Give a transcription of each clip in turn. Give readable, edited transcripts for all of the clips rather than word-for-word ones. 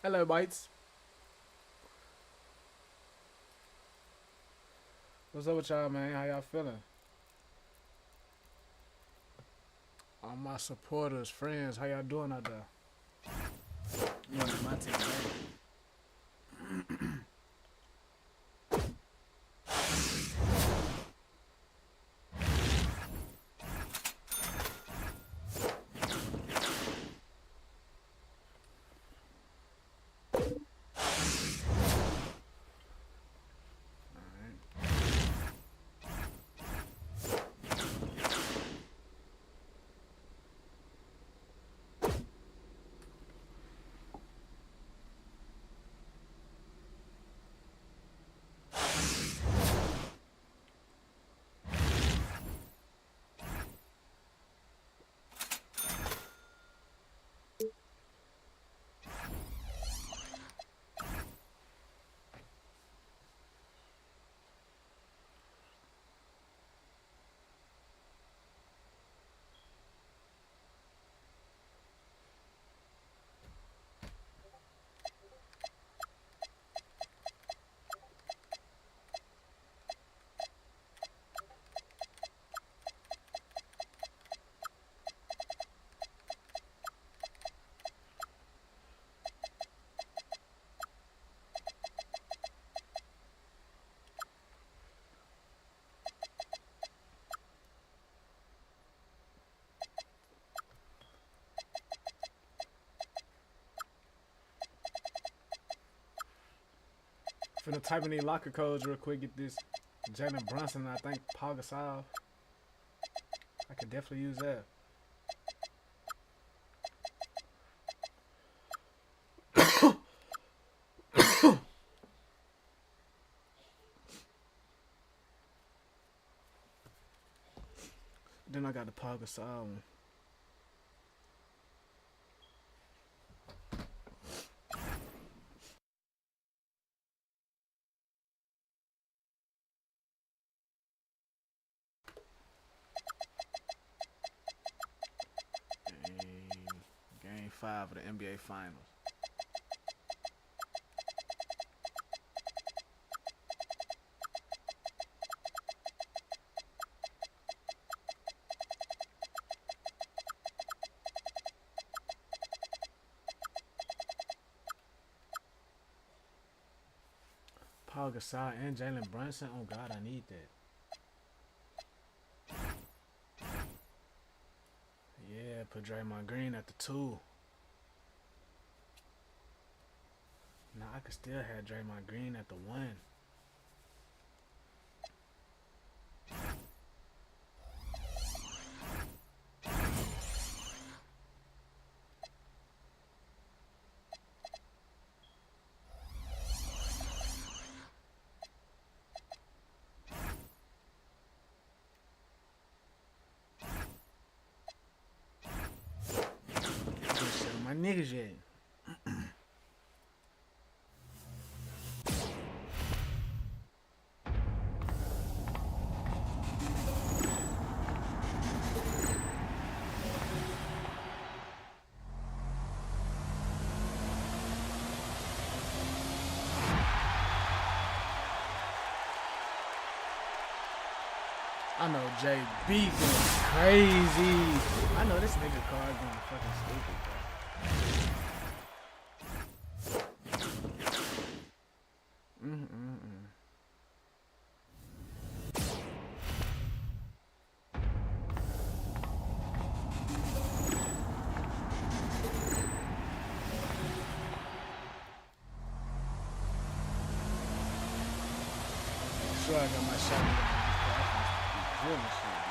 Hello, Bites. What's up with y'all, man? How y'all feeling? All my supporters, friends, how y'all doing out there? You know, my team, right? Finna type in these locker codes real quick. Get this Jalen Brunson. I think Paul Gasol. I could definitely use that. Then I got the Paul Gasol one. Game 5 of the NBA Finals. Paul Gasol and Jalen Brunson. Oh God, I need that. Yeah, put Draymond Green at the 2. Now I could still have Draymond Green at the 1. Just show my niggas yet. I know JB going crazy. I know this nigga card going fucking stupid, bro. Sure, I got my shot. Really shit, man.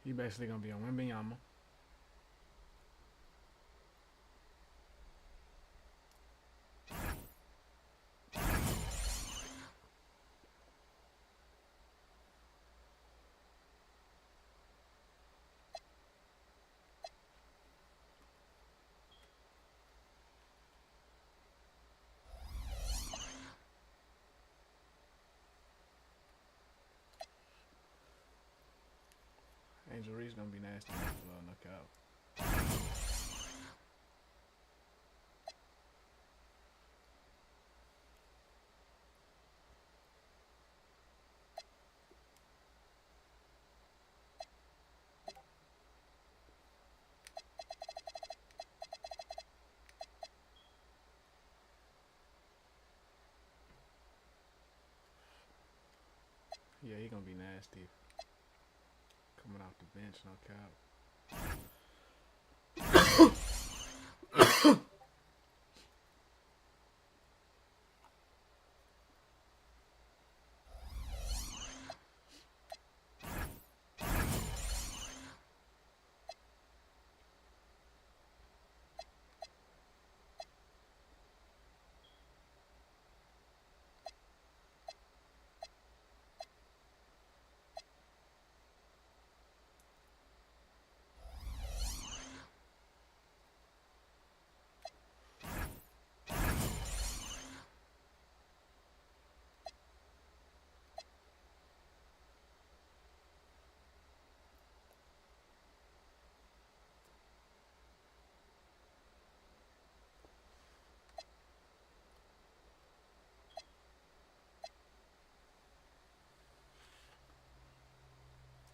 He basically gonna be a Wimbyama. Angel Reese gonna be nasty for a knockout. Yeah, he gonna be nasty. Coming off the bench, knockout.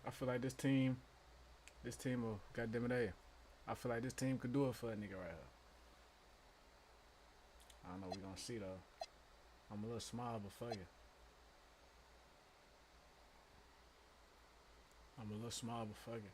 I feel like this team will, goddamn it, I feel like this team could do it for a nigga right here. I don't know, we gonna see though. I'm a little small, but fuck it. I'm a little small, but fuck it.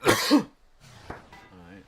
Alright.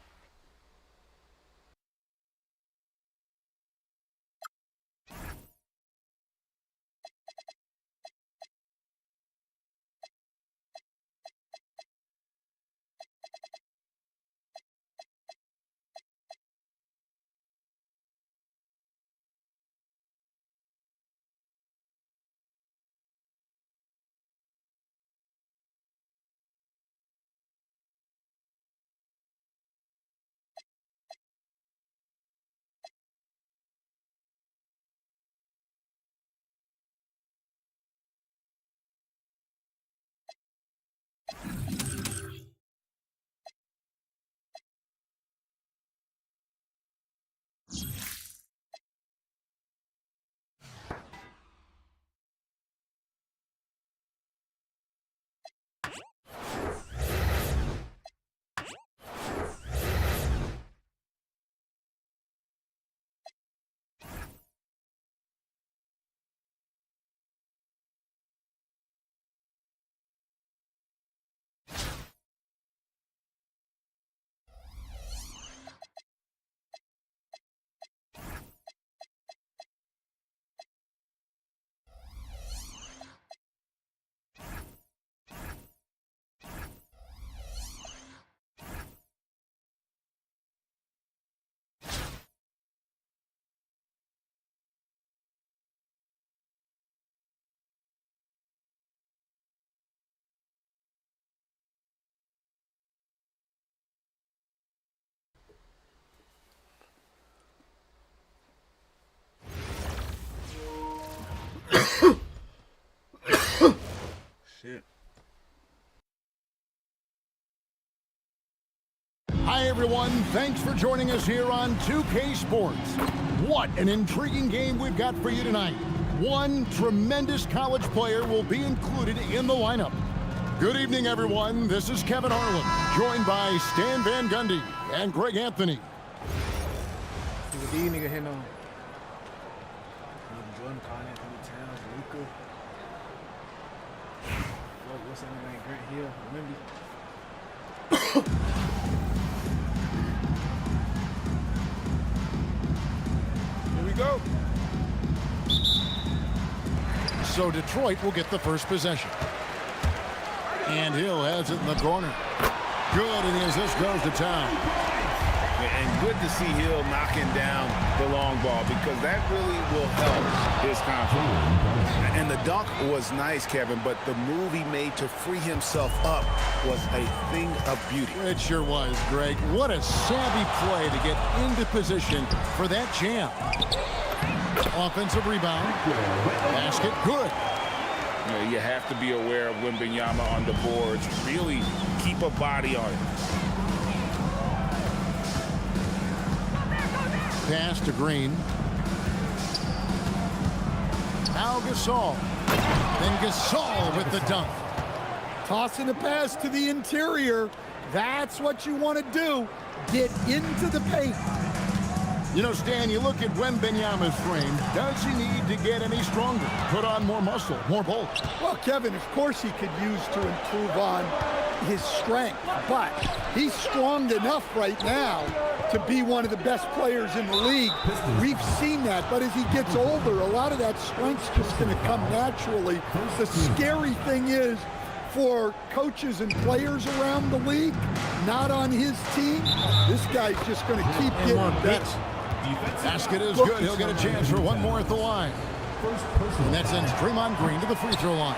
everyone. Thanks for joining us here on 2K Sports. What an intriguing game we've got for you tonight. One tremendous college player will be included in the lineup. Good evening, everyone. This is Kevin Harlan, joined by Stan Van Gundy and Greg Anthony. See what these niggas hitting on. Jordan, Carl Anthony Towns, Luka. What's that name? Grant Hill, Wemby. Here we go. So Detroit will get the first possession. And Hill has it in the corner. Good, and the assist goes to Town. And good to see Hill knocking down the long ball because that really will help his confidence. And the dunk was nice, Kevin, but the move he made to free himself up was a thing of beauty. It sure was, Greg. What a savvy play to get into position for that jam. Offensive rebound. Basket, good. You know, you have to be aware of Wembanyama on the boards. Really keep a body on it. Pass to Green. Now Gasol. Then Gasol with the dunk. Tossing a pass to the interior. That's what you want to do. Get into the paint. You know, Stan, you look at Wembanyama's frame. Does he need to get any stronger? Put on more muscle, more bulk? Well, Kevin, of course he could use to improve on his strength, but he's strong enough right now to be one of the best players in the league. We've seen that, but as he gets older, a lot of that strength's just going to come naturally. The scary thing is, for coaches and players around the league, not on his team, this guy's just going to keep getting better. Basket is good. He'll get a chance for one more at the line. And that sends Draymond Green to the free throw line.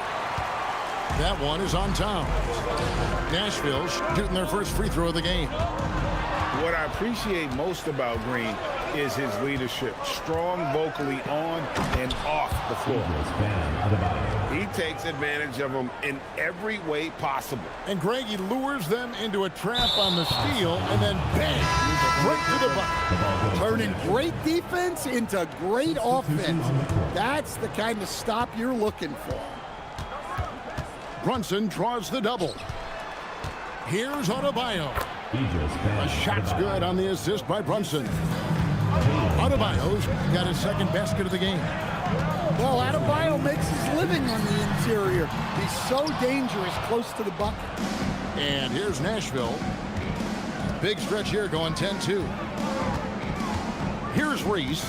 That one is on Town. Nashville shooting their first free throw of the game. What I appreciate most about Green is his leadership. Strong vocally on and off the floor. He takes advantage of them in every way possible. And Greg, he lures them into a trap on the steal and then bang, right to the bucket. Turning great defense into great offense. That's the kind of stop you're looking for. Brunson draws the double. Here's Adebayo. A shot's good on the assist by Brunson. Adebayo's got his second basket of the game. Well, Adebayo makes his living on the interior. He's so dangerous close to the bucket. And here's Nashville. Big stretch here going 10-2. Here's Reese.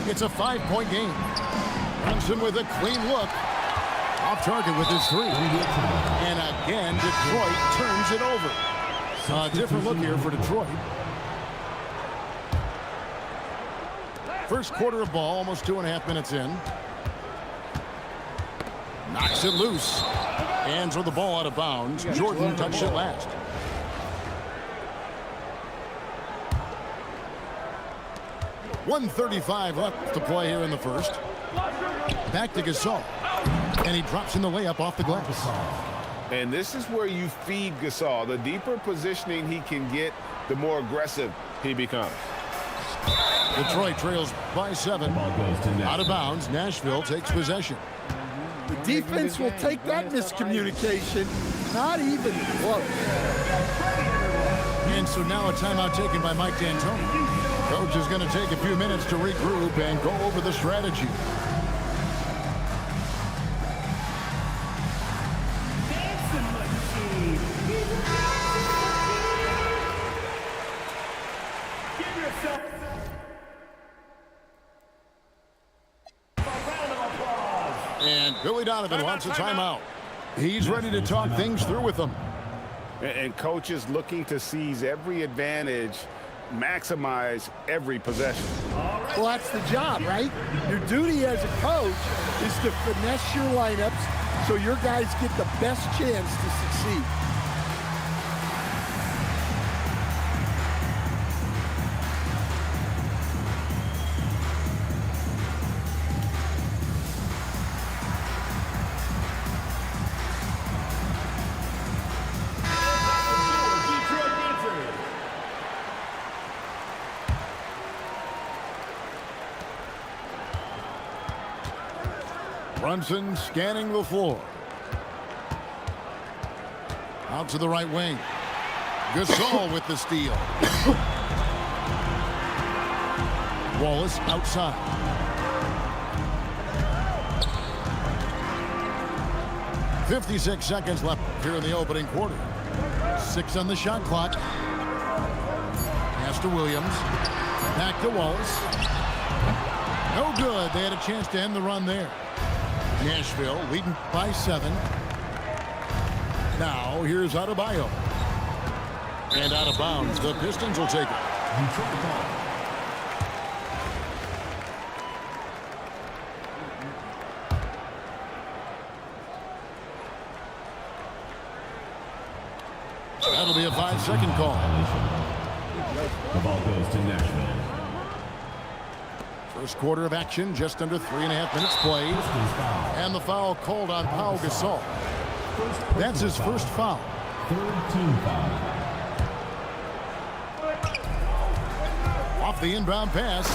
It's a 5-point game. Brunson with a clean look. Off target with his three. And again, Detroit turns it over. A different look here for Detroit. First quarter of ball, almost 2.5 minutes in. Knocks it loose. Hands with the ball out of bounds. Jordan touched it last. .135 left to play here in the first. Back to Gasol. And he drops in the layup off the glass. And this is where you feed Gasol. The deeper positioning he can get, the more aggressive he becomes. Detroit trails by 7. Out of bounds. Nashville takes possession. The defense will take that miscommunication. Not even close. And so now a timeout taken by Mike D'Antoni. Coach is going to take a few minutes to regroup and go over the strategy. And Billy Donovan wants a timeout. He's ready to talk things through with them. And coach is looking to seize every advantage, maximize every possession. Well, that's the job, right? Your duty as a coach is to finesse your lineups so your guys get the best chance to succeed. Brunson scanning the floor. Out to the right wing. Gasol with the steal. Wallace outside. "56 seconds left here in the opening quarter. 6 on the shot clock. Pass to Williams. Back to Wallace. No good. They had a chance to end the run there. Nashville leading by 7. Now here's Adebayo. And out of bounds. The Pistons will take it. That'll be a 5-second call. The ball goes to Nashville. First quarter of action, just under 3.5 minutes played. And the foul called on Pau Gasol. That's his first foul. Third team foul. Off the inbound pass.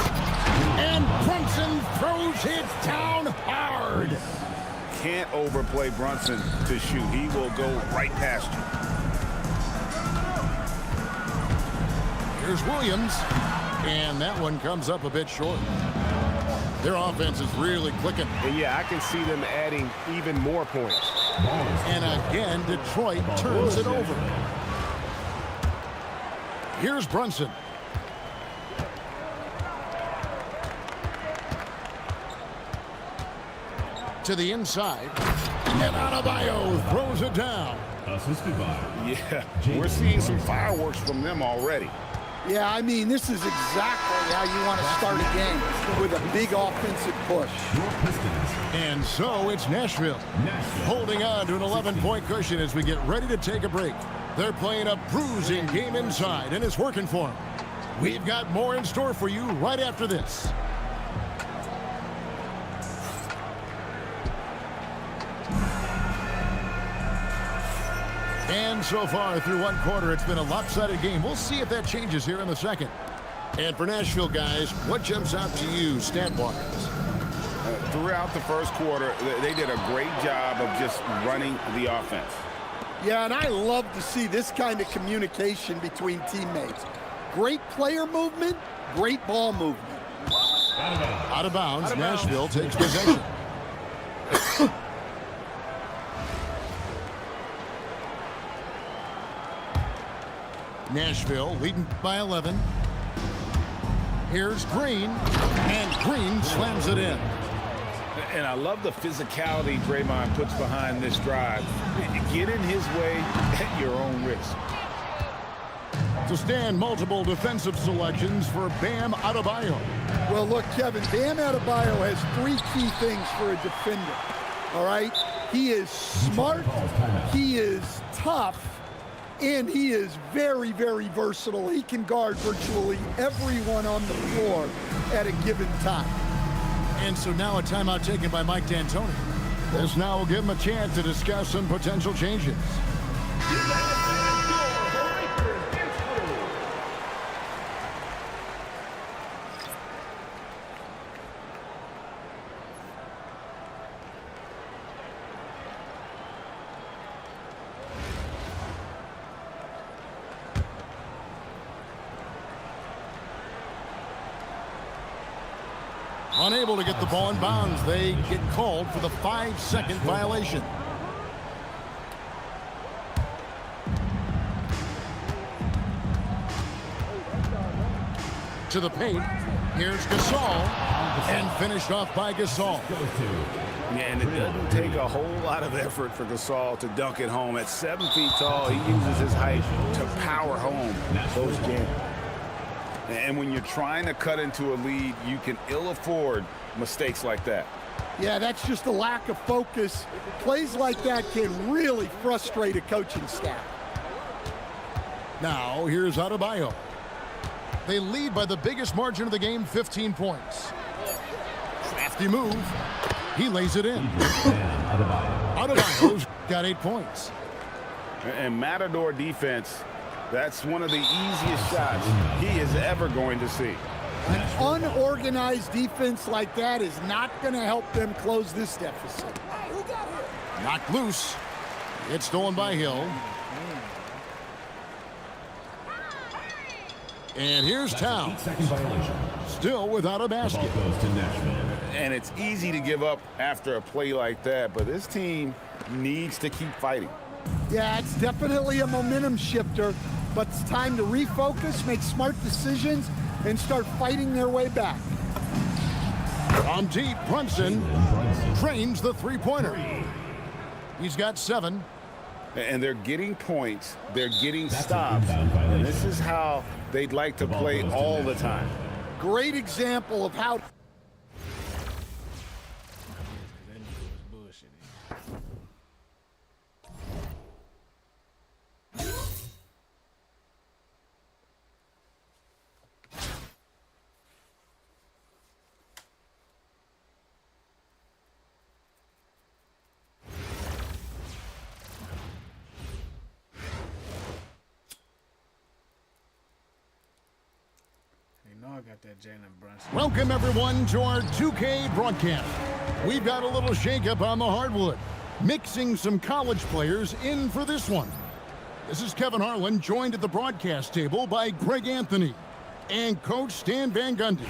And Brunson throws it down hard. Can't overplay Brunson to shoot. He will go right past you. Here's Williams. And that one comes up a bit short. Their offense is really clicking. And yeah, I can see them adding even more points. And again, Detroit turns it over. Here's Brunson. To the inside. And Adebayo throws it down. Assisted by. Yeah, we're seeing some fireworks from them already. Yeah, I mean, this is exactly how you want to start a game, with a big offensive push. And so it's Nashville holding on to an 11-point cushion as we get ready to take a break. They're playing a bruising game inside, and it's working for them. We've got more in store for you right after this. And so far through one quarter, it's been a lopsided game. We'll see if that changes here in the second. And for Nashville, guys, what jumps out to you stat-wise? Throughout the first quarter, they did a great job of just running the offense. Yeah, and I love to see this kind of communication between teammates. Great player movement, great ball movement. Out of bounds, Nashville takes possession. Nashville leading by 11. Here's Green, and Green slams it in. And I love the physicality Draymond puts behind this drive. Get in his way at your own risk. To stand multiple defensive selections for Bam Adebayo. Well, look, Kevin, Bam Adebayo has 3 key things for a defender, all right? He is smart, he is tough, and he is very, very versatile. He can guard virtually everyone on the floor at a given time. And so now a timeout taken by Mike D'Antoni. This now will give him a chance to discuss some potential changes. Unable to get the ball in bounds, they get called for the 5-second violation. To the paint, here's Gasol, and finished off by Gasol. Yeah, and it doesn't take a whole lot of effort for Gasol to dunk it home. At 7 feet tall, he uses his height to power home those games. And when you're trying to cut into a lead, you can ill afford mistakes like that. Yeah, that's just a lack of focus. Plays like that can really frustrate a coaching staff. Now, here's Adebayo. They lead by the biggest margin of the game, 15 points. Crafty move. He lays it in. Adebayo's got 8 points. And Matador defense, that's one of the easiest shots he is ever going to see. An unorganized defense like that is not going to help them close this deficit. Knocked loose. It's stolen by Hill. And here's Town. 8-second violation. Still without a The basket. ball goes to Nashville. And it's easy to give up after a play like that, but this team needs to keep fighting. Yeah, it's definitely a momentum shifter, but it's time to refocus, make smart decisions, and start fighting their way back. From deep, Brunson trains the three-pointer. He's got 7. And they're getting points, they're getting That's an stops, inbound violation. and this is how they'd like to The ball play goes to all the Nashville. time. Great example of how That nigga was bullshitting. You know I got that Jalen Brunson. Welcome, everyone, to our 2K broadcast. We've got a little shakeup on the hardwood, mixing some college players in for this one. This is Kevin Harlan, joined at the broadcast table by Greg Anthony and Coach Stan Van Gundy.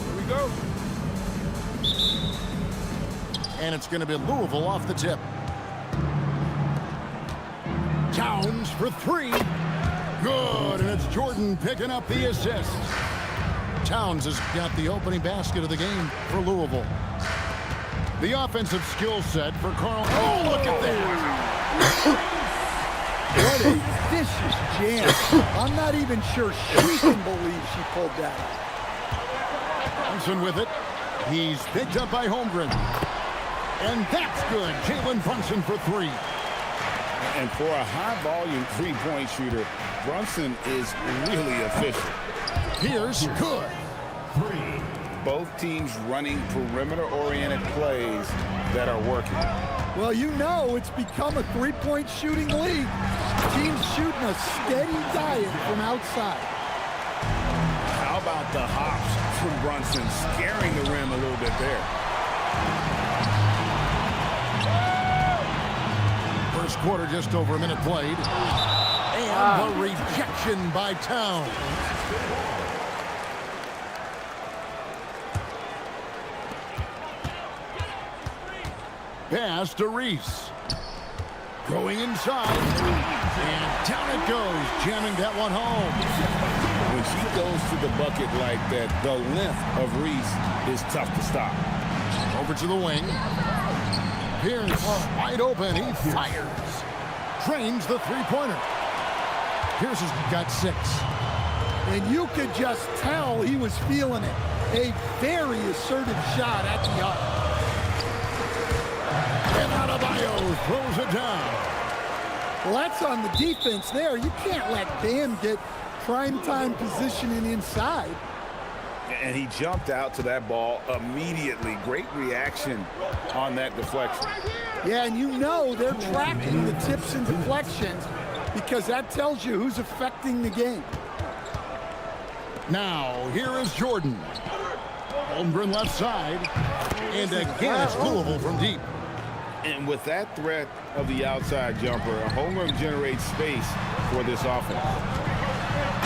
Here we go. And it's going to be Louisville off the tip. Towns for 3. Good, and it's Jordan picking up the assist. Towns has got the opening basket of the game for Louisville. The offensive skill set for Carl. Oh, look at that. what a vicious jam. I'm not even sure she can believe she pulled that out. Brunson with it. He's picked up by Holmgren. And that's good. Jalen Brunson for 3. And for a high-volume three-point shooter, Brunson is really efficient. Here's good. 3. Both teams running perimeter-oriented plays that are working. Well, you know it's become a three-point shooting league. Teams shooting a steady diet from outside. How about the hops from Brunson, scaring the rim a little bit there. First quarter, just over a minute played. And the rejection by Town. Pass to Reese. Going inside. And down it goes, jamming that one home. When she goes to the bucket like that, the length of Reese is tough to stop. Over to the wing. Pierce wide open. He fires. Trains the three-pointer. Pierce has got 6. And you could just tell he was feeling it. A very assertive shot at the arc. And Adebayo throws it down. Well, that's on the defense there. You can't let Bam get primetime positioning inside. And he jumped out to that ball immediately. Great reaction on that deflection. Yeah, and you know they're tracking the tips and deflections because that tells you who's affecting the game. Now, here is Jordan. Holmgren left side. And again, it's Louisville from deep. And with that threat of the outside jumper, Holmgren generates space for this offense.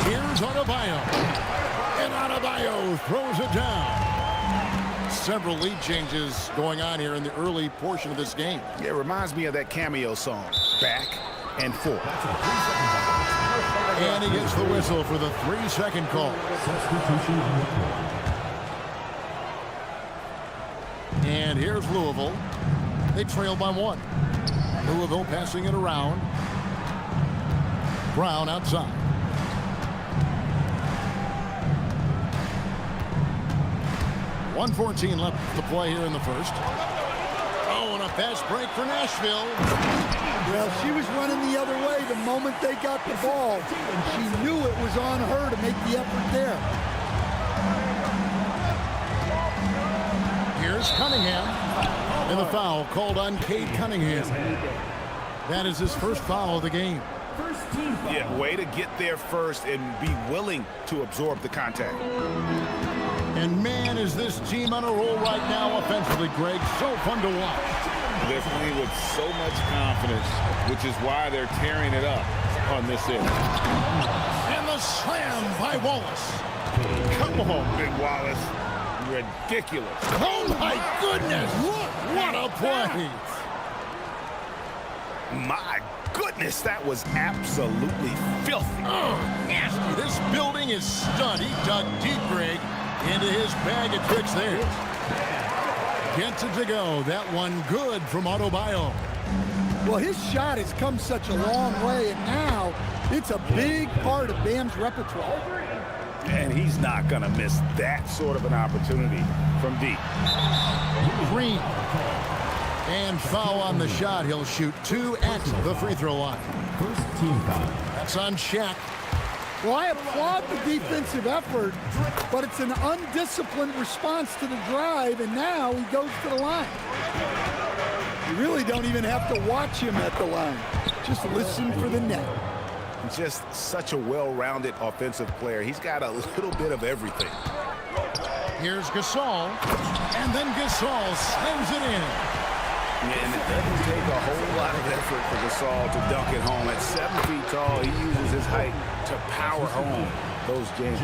Here's Adebayo. And Adebayo throws it down. Several lead changes going on here in the early portion of this game. Yeah, it reminds me of that cameo song, Back and Forth. And he gets the whistle for the 3-second call. Substitution on the court. And here's Louisville. They trail by 1. Louisville passing it around. Brown outside. .114 left to play here in the first. Oh, and a fast break for Nashville. Well, she was running the other way the moment they got the ball, and she knew it was on her to make the effort there. Here's Cunningham. And the foul called on Cade Cunningham. That is his first foul of the game. Yeah, way to get there first and be willing to absorb the contact. And man, is this team on a roll right now offensively, Greg. So fun to watch. They're playing with so much confidence, which is why they're tearing it up on this end. And the slam by Wallace. Come on, Big Wallace. Ridiculous. Oh, my goodness. What a play. My goodness, that was absolutely filthy. Oh, nasty. This building is stunned. He dug deep, Greg, into his bag of tricks there. Gets it to go. That one good from Autobio. Well, his shot has come such a long way, and now it's a big part of Bam's repertoire. And he's not going to miss that sort of an opportunity from deep. Green. And foul on the shot. He'll shoot 2 at the free throw line. First team foul. That's on Shaq. Well, I applaud the defensive effort, but it's an undisciplined response to the drive, and now he goes to the line. You really don't even have to watch him at the line. Just listen for the net. Just such a well-rounded offensive player. He's got a little bit of everything. Here's Gasol. And then Gasol slams it in. And it doesn't take a whole lot of effort for Gasol to dunk it home. At 7 feet tall, he uses his height to power home those games.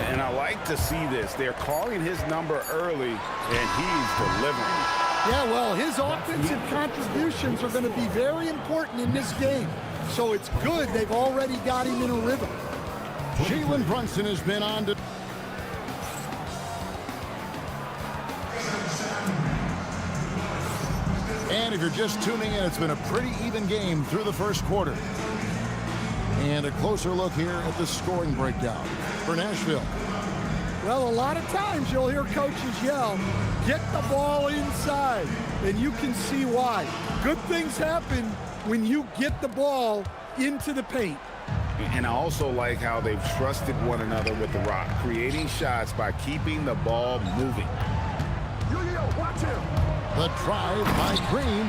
And I like to see this. They're calling his number early, and he's delivering. Yeah, well, his offensive contributions are going to be very important in this game. So it's good they've already got him in a rhythm. Jalen Brunson has been on to... And if you're just tuning in, it's been a pretty even game through the first quarter. And a closer look here at the scoring breakdown for Nashville. Well, a lot of times you'll hear coaches yell, get the ball inside, and you can see why. Good things happen when you get the ball into the paint. And I also like how they've trusted one another with the rock, creating shots by keeping the ball moving. Watch him. The drive by Green.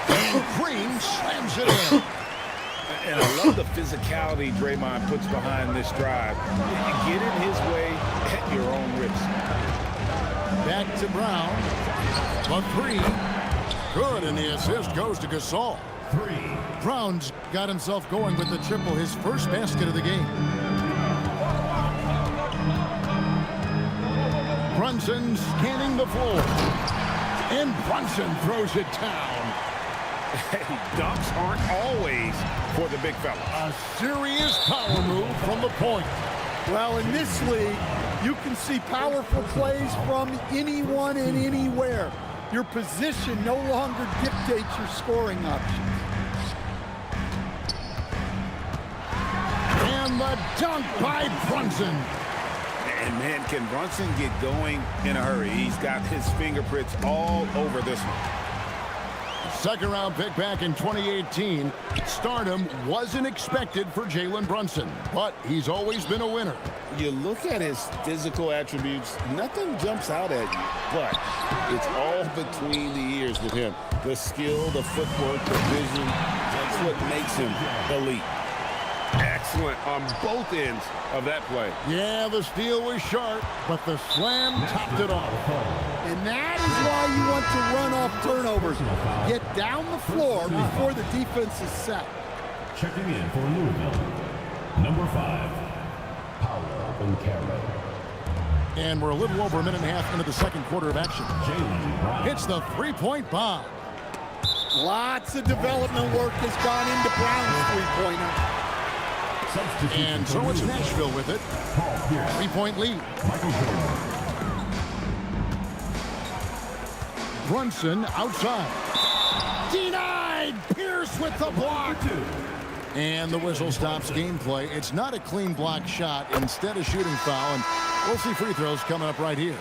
And Green slams it in. And I love the physicality Draymond puts behind this drive. Get in his way at your own risk. Back to Brown. The 3. Good, and the assist goes to Gasol. 3. Brown's got himself going with the triple, his first basket of the game. Brunson scanning the floor. And Brunson throws it down. Hey, dunks aren't always for the big fella. A serious power move from the point. Well, in this league, you can see powerful plays from anyone and anywhere. Your position no longer dictates your scoring options. And the dunk by Brunson. And man, can Brunson get going in a hurry? He's got his fingerprints all over this one. Second round pick back in 2018. Stardom wasn't expected for Jalen Brunson, but he's always been a winner. You look at his physical attributes, nothing jumps out at you, but it's all between the ears with him. The skill, the footwork, the vision, that's what makes him elite. Excellent on both ends of that play. Yeah, the steal was sharp, but the slam topped it off. And that is why you want to run off turnovers. Get down the floor before the defense is set. Checking in for Louisville, number 5, Paolo Banchero. And we're a little over a minute and a half into the second quarter of action. Jalen Brown. Hits the three-point bomb. Lots of development work has gone into Brown's three-pointer. And so it's Nashville with it. 3-point lead. Brunson outside. Denied! Pierce with the block. And the whistle stops gameplay. It's not a clean block shot. Instead, a shooting foul. And we'll see free throws coming up right here.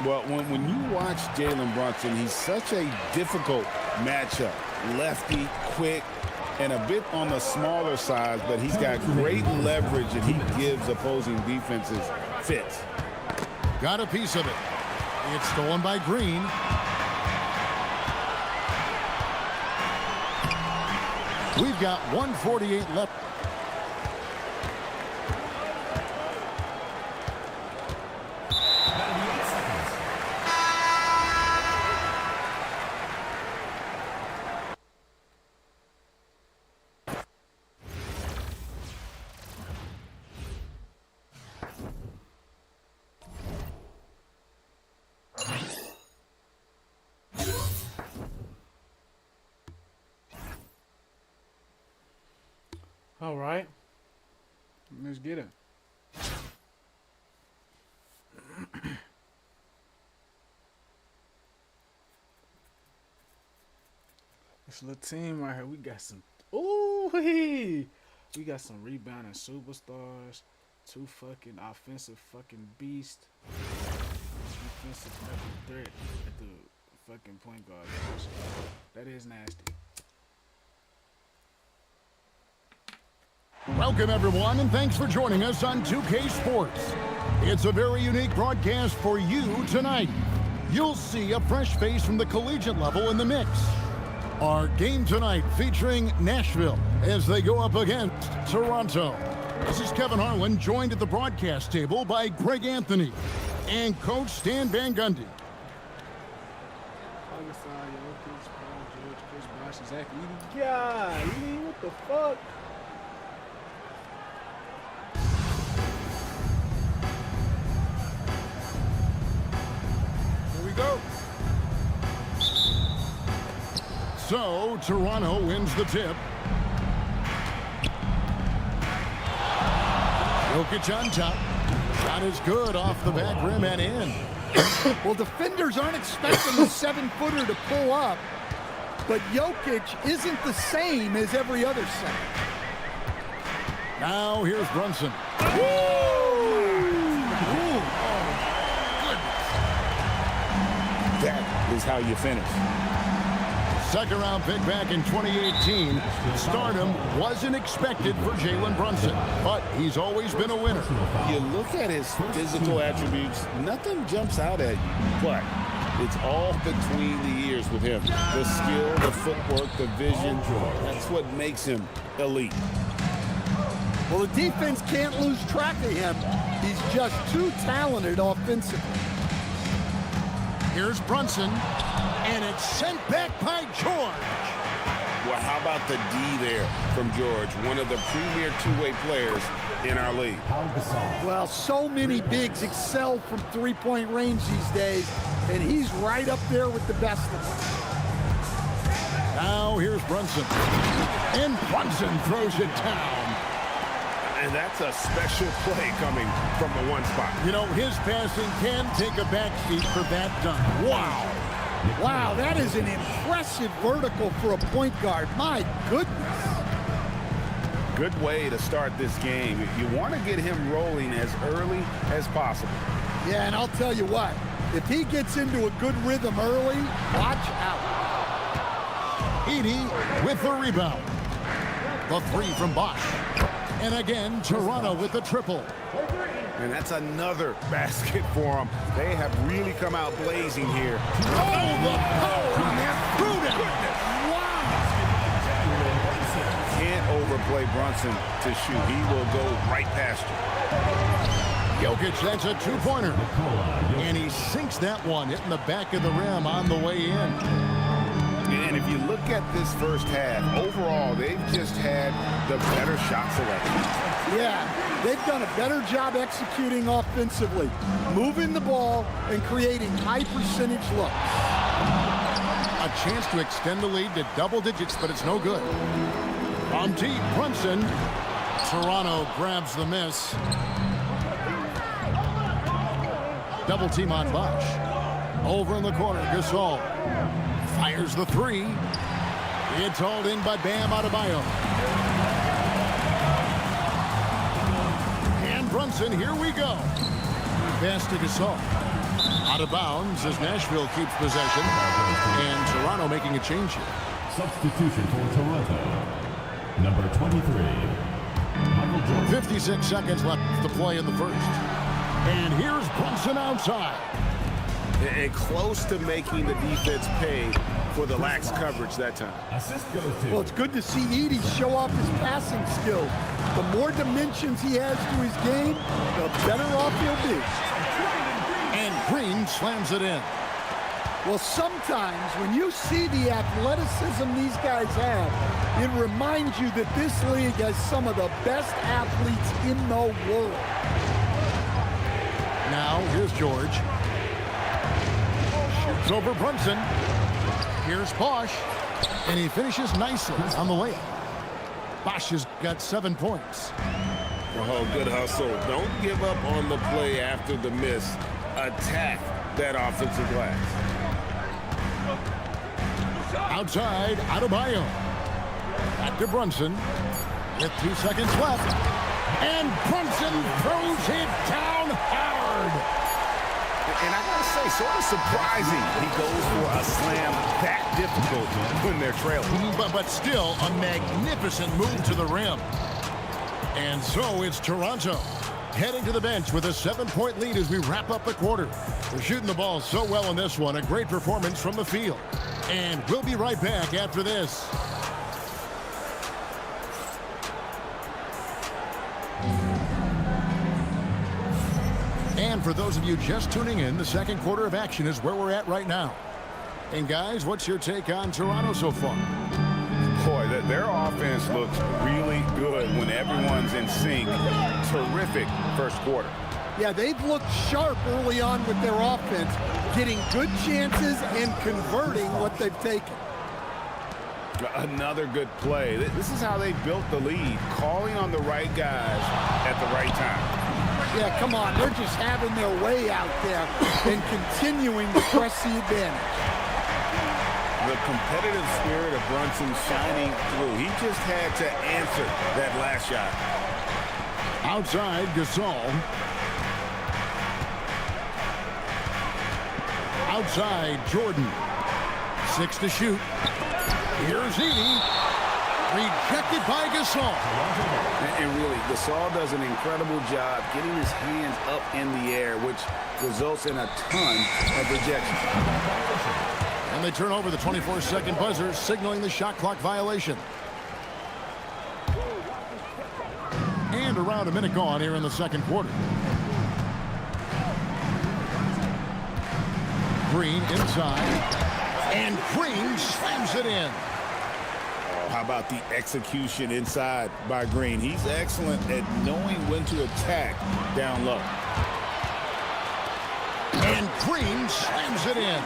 Well, when you watch Jalen Brunson, he's such a difficult matchup. Lefty, quick, and a bit on the smaller side, but he's got great leverage and he gives opposing defenses fits. Got a piece of it. It's stolen by Green. We've got 1:48 left. All right. Let's get it. This little team right here, we got some. Ooh, we got some rebounding superstars, 2 fucking offensive fucking beasts, defensive fucking threat at the fucking point guard position. That is nasty. Welcome, everyone, and thanks for joining us on 2K Sports. It's a very unique broadcast for you tonight. You'll see a fresh face from the collegiate level in the mix. Our game tonight featuring Nashville as they go up against Toronto. This is Kevin Harlan, joined at the broadcast table by Greg Anthony and Coach Stan Van Gundy. God, what the fuck? Go. So, Toronto wins the tip. Jokic on top. Shot is good off the back rim and in. Well, defenders aren't expecting a 7-footer to pull up, but Jokic isn't the same as every other center. Now here's Brunson. That is how you finish. Second round pick back in 2018. Stardom wasn't expected for Jalen Brunson, but he's always been a winner. You look at his physical attributes, nothing jumps out at you, but it's all between the ears with him. The skill, the footwork, the vision, that's what makes him elite. Well, the defense can't lose track of him. He's just too talented offensively. Here's Brunson, and it's sent back by George. Well, how about the D there from George, one of the premier two-way players in our league. Well, so many bigs excel from three-point range these days, and he's right up there with the best of them. Now here's Brunson, and Brunson throws it down. And that's a special play coming from the one spot. You know, his passing can take a backseat for that dunk. Wow. Wow, that is an impressive vertical for a point guard. My goodness. Good way to start this game. You want to get him rolling as early as possible. Yeah, and I'll tell you what, if he gets into a good rhythm early, watch out. Edey with the rebound. The three from Bosch. And again, Toronto with the triple. And that's another basket for them. They have really come out blazing here. Oh, the power on that through. Wow. Can't overplay Brunson to shoot. He will go right past you. Jokic, that's a two-pointer. And he sinks that one, hitting the back of the rim on the way in. And if you look at this first half, overall, they've just had the better shot selection. Yeah, they've done a better job executing offensively, moving the ball and creating high percentage looks. A chance to extend the lead to double digits, but it's no good. From deep, Brunson. Toronto grabs the miss. Double team on Bosch. Over in the corner, Gasol. Fires the three. It's hauled in by Bam Adebayo. And Brunson, here we go. Pass to Gasol. Out of bounds as Nashville keeps possession. And Toronto making a change here. Substitution for Toronto. Number 23, Michael Jordan. 56 seconds left to play in the first. And here's Brunson outside. and close to making the defense pay for the lax coverage that time. Assist goes to. Well, it's good to see Edie show off his passing skills. The more dimensions he has to his game, the better off he'll be. And Green slams it in. Well, sometimes when you see the athleticism these guys have, it reminds you that this league has some of the best athletes in the world. Now, here's George. Shoots over Brunson. Here's Bosch. And he finishes nicely on the layup. Bosch has got 7 points. Oh, good hustle. Don't give up on the play after the miss. Attack that offensive glass. Outside, Adebayo. Back to Brunson. With 2 seconds left. And Brunson throws it down hard. And I gotta say, sort of surprising he goes for a slam that difficult when they're trailing. But still, a magnificent move to the rim. And so it's Toronto heading to the bench with a 7-point lead as we wrap up the quarter. They're shooting the ball so well in this one. A great performance from the field. And we'll be right back after this. And for those of you just tuning in, the second quarter of action is where we're at right now. And guys, what's your take on Toronto so far? Boy, their offense looks really good when everyone's in sync. Terrific first quarter. Yeah, they've looked sharp early on with their offense, getting good chances and converting what they've taken. Another good play. This is how they built the lead, calling on the right guys at the right time. Yeah, come on. They're just having their way out there and continuing to press the advantage. The competitive spirit of Brunson shining through. He just had to answer that last shot. Outside, Gasol. Outside, Jordan. 6 to shoot. Here's Edie. Rejected by Gasol. And really, Gasol does an incredible job getting his hands up in the air, which results in a ton of rejection. And they turn over the 24-second buzzer, signaling the shot clock violation. And around a minute gone here in the second quarter. Green inside. And Green slams it in. How about the execution inside by Green? He's excellent at knowing when to attack down low. And Green slams it in.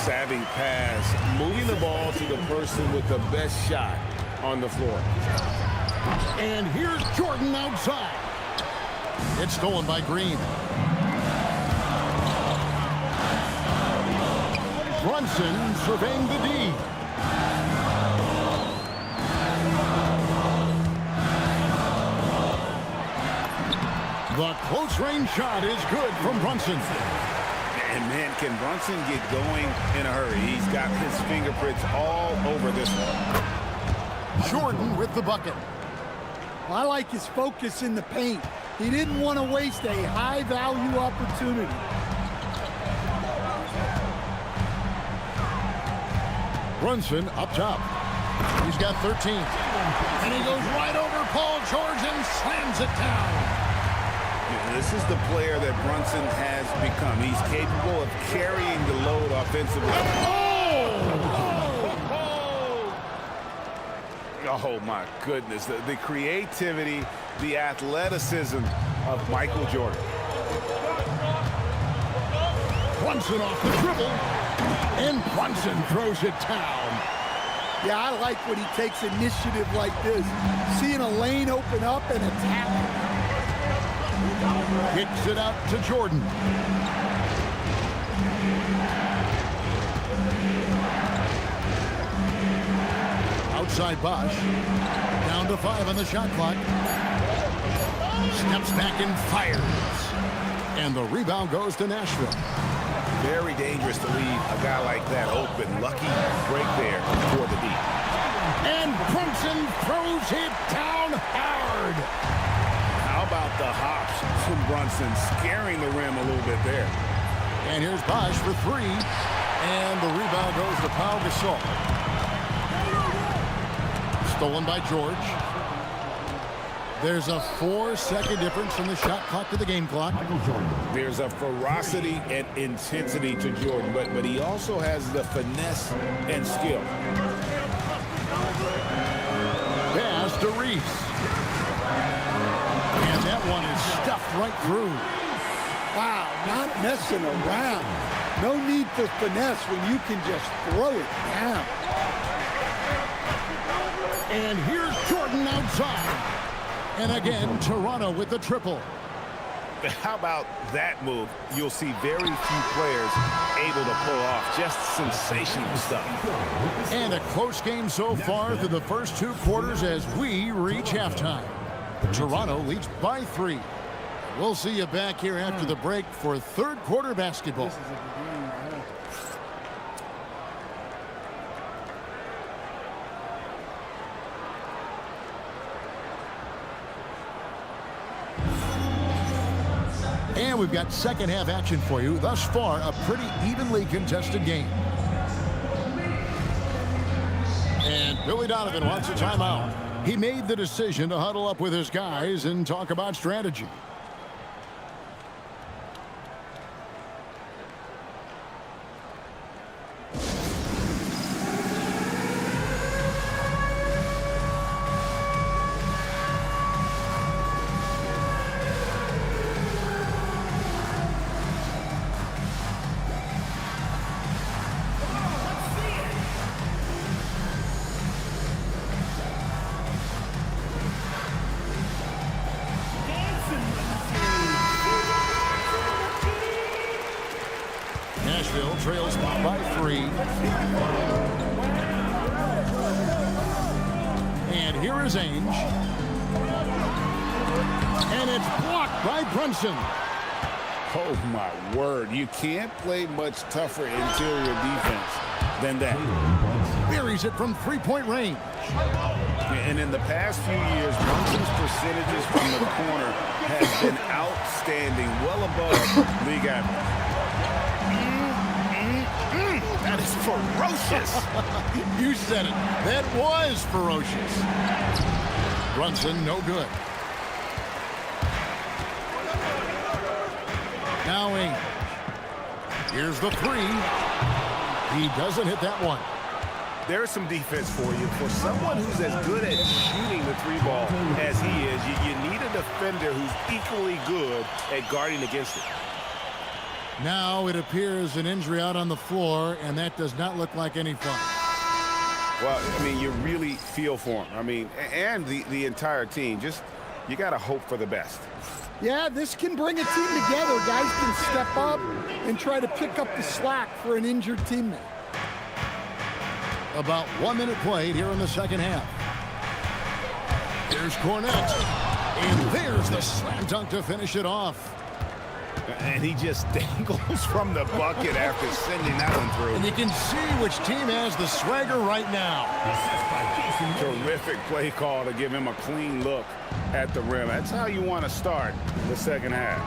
Savvy pass, moving the ball to the person with the best shot on the floor. And here's Jordan outside. It's stolen by Green. Brunson surveying the D. The close-range shot is good from Brunson. And man, can Brunson get going in a hurry? He's got his fingerprints all over this one. Jordan with the bucket. Well, I like his focus in the paint. He didn't want to waste a high-value opportunity. Brunson up top. He's got 13. And he goes right over Paul George and slams it down. This is the player that Brunson has become. He's capable of carrying the load offensively. Oh my goodness. The creativity, the athleticism of Michael Jordan. Brunson off the dribble. And Brunson throws it down. Yeah, I like when he takes initiative like this. Seeing a lane open up and attack. Kicks it out to Jordan. Outside Bosch. Down to 5 on the shot clock. Steps back and fires. And the rebound goes to Nashville. Very dangerous to leave a guy like that open. Lucky break there for the deep. And Brunson throws it down hard. How about the hops from Brunson, scaring the rim a little bit there? And here's Bosch for three. And the rebound goes to Pau Gasol. Stolen by George. There's a 4-second difference from the shot clock to the game clock. There's a ferocity and intensity to Jordan, but he also has the finesse and skill. Pass to Reese. And that one is stuffed right through. Wow, not messing around. No need for finesse when you can just throw it down. And here's Jordan outside. And again, Toronto with the triple. How about that move? You'll see very few players able to pull off just sensational stuff. And a close game so far through the first 2 quarters as we reach halftime. Toronto leads by 3. We'll see you back here after the break for third quarter basketball. This is a good game right here. And we've got second half action for you. Thus far, a pretty evenly contested game. And Billy Donovan wants a timeout. He made the decision to huddle up with his guys and talk about strategy. Nashville trails by 3. And here is Ainge. And it's blocked by Brunson. Oh, my word. You can't play much tougher interior defense than that. Buries it from 3-point range. And in the past few years, Brunson's percentages from the corner has been outstanding, well above league average. That is ferocious. You said it. That was ferocious. Brunson, no good. Now Ainge. Here's the 3. He doesn't hit that one. There's some defense for you. For someone who's as good at shooting the 3-ball as he is, you need a defender who's equally good at guarding against it. Now it appears an injury out on the floor, and that does not look like any fun. Well, I mean, you really feel for him. I mean, and the entire team. Just, you got to hope for the best. Yeah, this can bring a team together. Guys can step up and try to pick up the slack for an injured teammate. About 1 minute played here in the second half. Here's Cornette. And there's the slam dunk to finish it off. And he just dangles from the bucket after sending that one through. And you can see which team has the swagger right now. Terrific play call to give him a clean look at the rim. That's how you want to start the second half.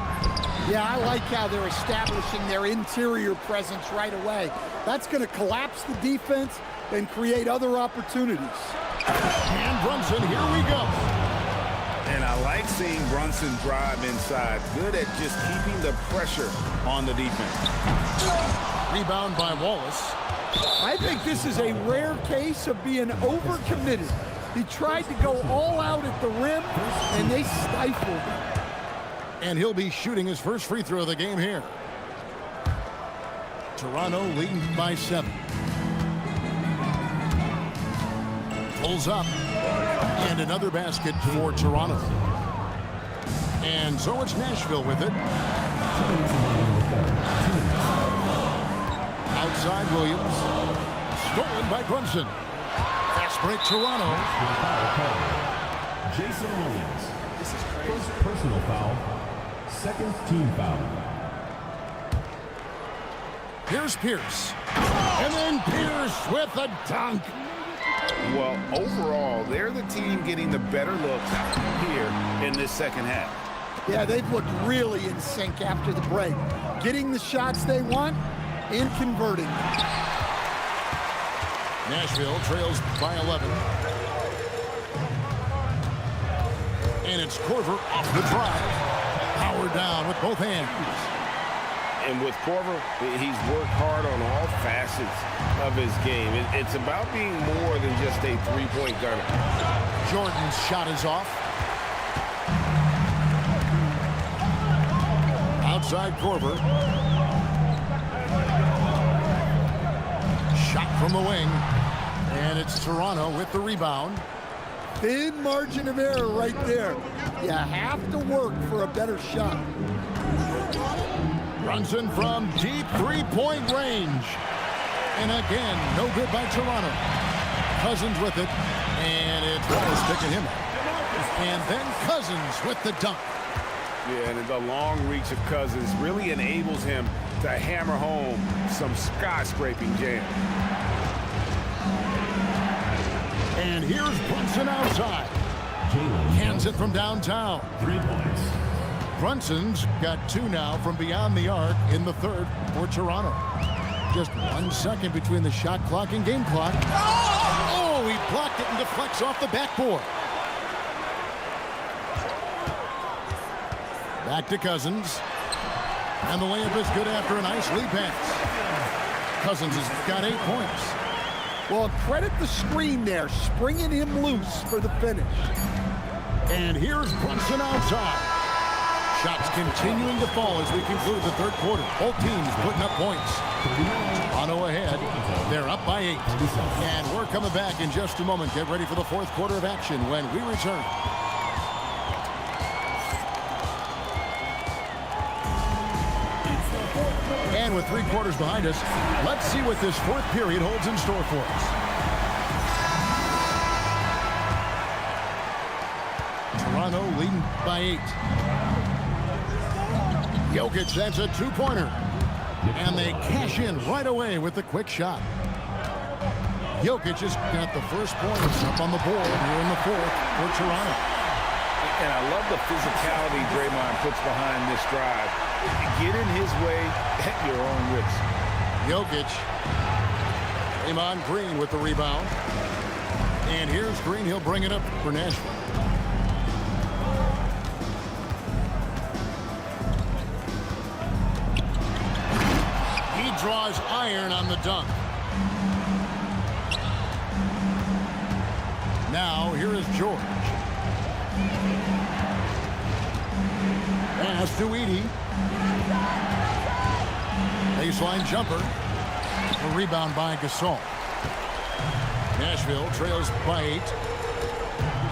Yeah, I like how they're establishing their interior presence right away. That's going to collapse the defense and create other opportunities. And Brunson, here we go. And I like seeing Brunson drive inside. Good at just keeping the pressure on the defense. Rebound by Wallace. I think this is a rare case of being overcommitted. He tried to go all out at the rim, and they stifled him. And he'll be shooting his first free throw of the game here. Toronto leading by 7. Pulls up. And another basket for Toronto. And so it's Nashville with it. Outside Williams. Stolen by Brunson. Fast break Toronto. Jason Williams. This is crazy. First personal foul. Second team foul. Here's Pierce. And then Pierce with a dunk. Well, overall, they're the team getting the better looks here in this second half. Yeah, they've looked really in sync after the break. Getting the shots they want and converting them. Nashville trails by 11. And it's Korver off the drive. Powered down with both hands. And with Korver, he's worked hard on all facets of his game. It's about being more than just a three-point gunner. Jordan's shot is off. Outside Korver. Shot from the wing. And it's Toronto with the rebound. Thin margin of error right there. You have to work for a better shot. Brunson from deep three-point range. And again, no good by Toronto. Cousins with it. And it's Wallace picking him up. And then Cousins with the dunk. Yeah, and the long reach of Cousins really enables him to hammer home some skyscraping jam. And here's Brunson outside. Hands it from downtown. 3 points. Brunson's got 2 now from beyond the arc in the third for Toronto. Just 1 second between the shot clock and game clock. Oh, he blocked it and deflects off the backboard. Back to Cousins. And the layup is good after a nice lead pass. Cousins has got 8 points. Well, credit the screen there, springing him loose for the finish. And here's Brunson outside. Shots continuing to fall as we conclude the third quarter. Both teams putting up points. Toronto ahead. They're up by 8. And we're coming back in just a moment. Get ready for the fourth quarter of action when we return. And with 3 quarters behind us, let's see what this fourth period holds in store for us. Toronto leading by 8. Jokic, that's a 2-pointer. And they cash in right away with the quick shot. Jokic has got the first points up on the board here in the fourth for Toronto. And I love the physicality Draymond puts behind this drive. Get in his way at your own risk. Jokic. Draymond Green with the rebound. And here's Green. He'll bring it up for Nashville. He draws iron on the dunk. Now, here is George. Pass to Edey. Baseline jumper. A rebound by Gasol. Nashville trails by 8.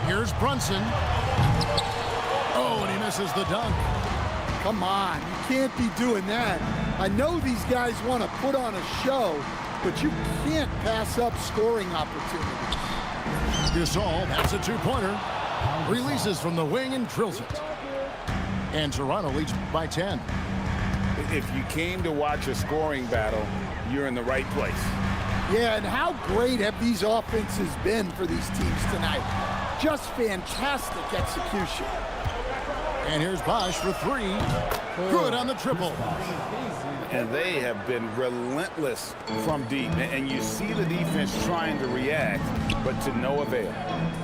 Here's Brunson. Oh, and he misses the dunk. Come on, you can't be doing that. I know these guys want to put on a show, but you can't pass up scoring opportunities. Gasol, that's a 2-pointer. Releases from the wing and drills it. And Toronto leads by 10. If you came to watch a scoring battle, you're in the right place. Yeah, and how great have these offenses been for these teams tonight? Just fantastic execution. And here's Bosch for 3. Good on the triple. And they have been relentless from deep. And you see the defense trying to react, but to no avail.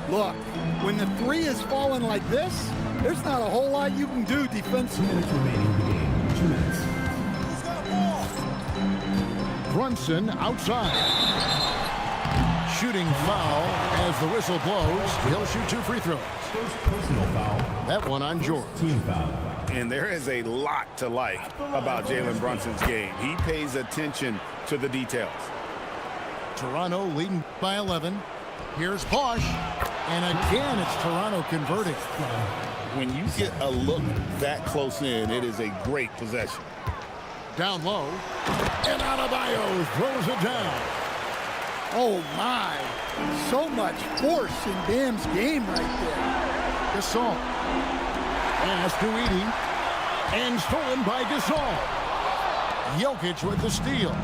Look, when the 3 is falling like this, there's not a whole lot you can do defensively. 2 minutes remaining in the game. 2 minutes. Brunson outside. Shooting foul as the whistle blows. He'll shoot 2 free throws. First personal foul. That one on George. Team foul. And there is a lot to like about Jalen Brunson's game. He pays attention to the details. Toronto leading by 11. Here's Bosch. And again, it's Toronto converting. When you get a look that close in, it is a great possession. Down low. And Adebayo throws it down. Oh, my. So much force in Bam's game right there. Gasol. Pass to Edey. And stolen by Gasol. Jokic with the steal.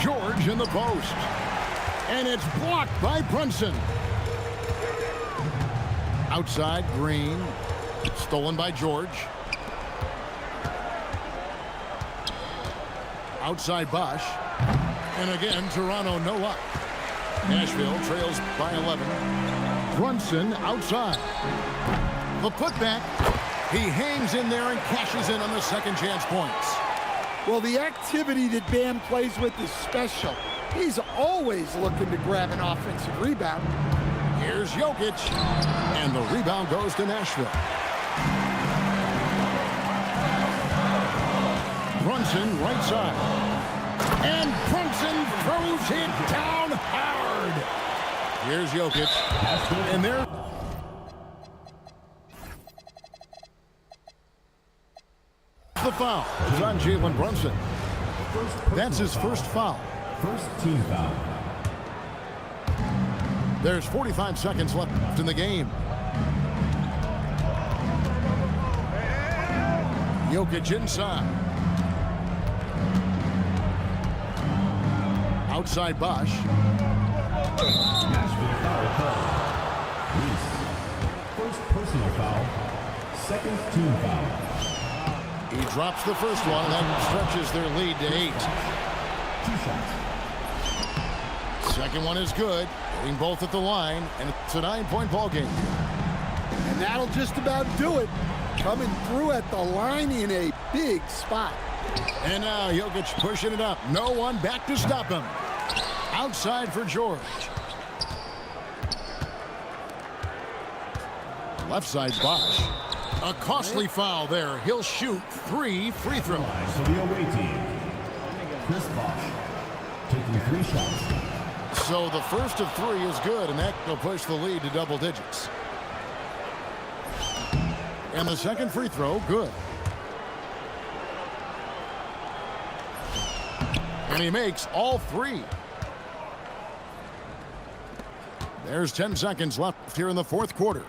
George in the post. And it's blocked by Brunson. Outside, Green. Stolen by George. Outside Bosch. And again, Toronto no luck. Nashville trails by 11. Brunson outside. The putback. He hangs in there and cashes in on the second chance points. Well, the activity that Bam plays with is special. He's always looking to grab an offensive rebound. Here's Jokic. And the rebound goes to Nashville. Brunson right side. And Brunson throws it down hard. Here's Jokic. And there. The foul is on Jalen Brunson. That's his first foul. First team foul. There's 45 seconds left in the game. Jokic inside. Outside Bosch. Nashville foul call. Reese. First personal foul. Second team foul. He drops the first one, and that stretches their lead to 8. 2 shots. Second one is good, hitting both at the line, and it's a 9-point ball game. And that'll just about do it. Coming through at the line in a big spot. And now Jokic pushing it up. No one back to stop him. Outside for George. Left side Bosch. A costly foul there. He'll shoot 3 free throws. To the away team. Chris Bosch taking 3 shots. So the first of 3 is good, and that will push the lead to double digits. And the second free throw, good. And he makes all 3. There's 10 seconds left here in the fourth quarter.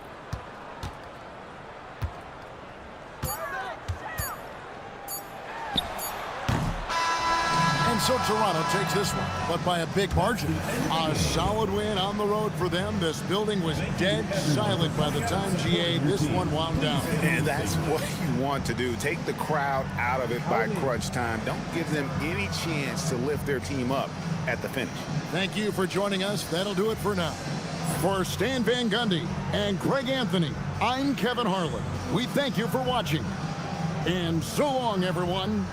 And so Toronto takes this one, but by a big margin. A solid win on the road for them. This building was dead silent by the time GA this one wound down. And that's what you want to do. Take the crowd out of it by crunch time. Don't give them any chance to lift their team up at the finish. Thank you for joining us. That'll do it for now. For Stan Van Gundy and Greg Anthony, I'm Kevin Harlan. We thank you for watching. And so long, everyone.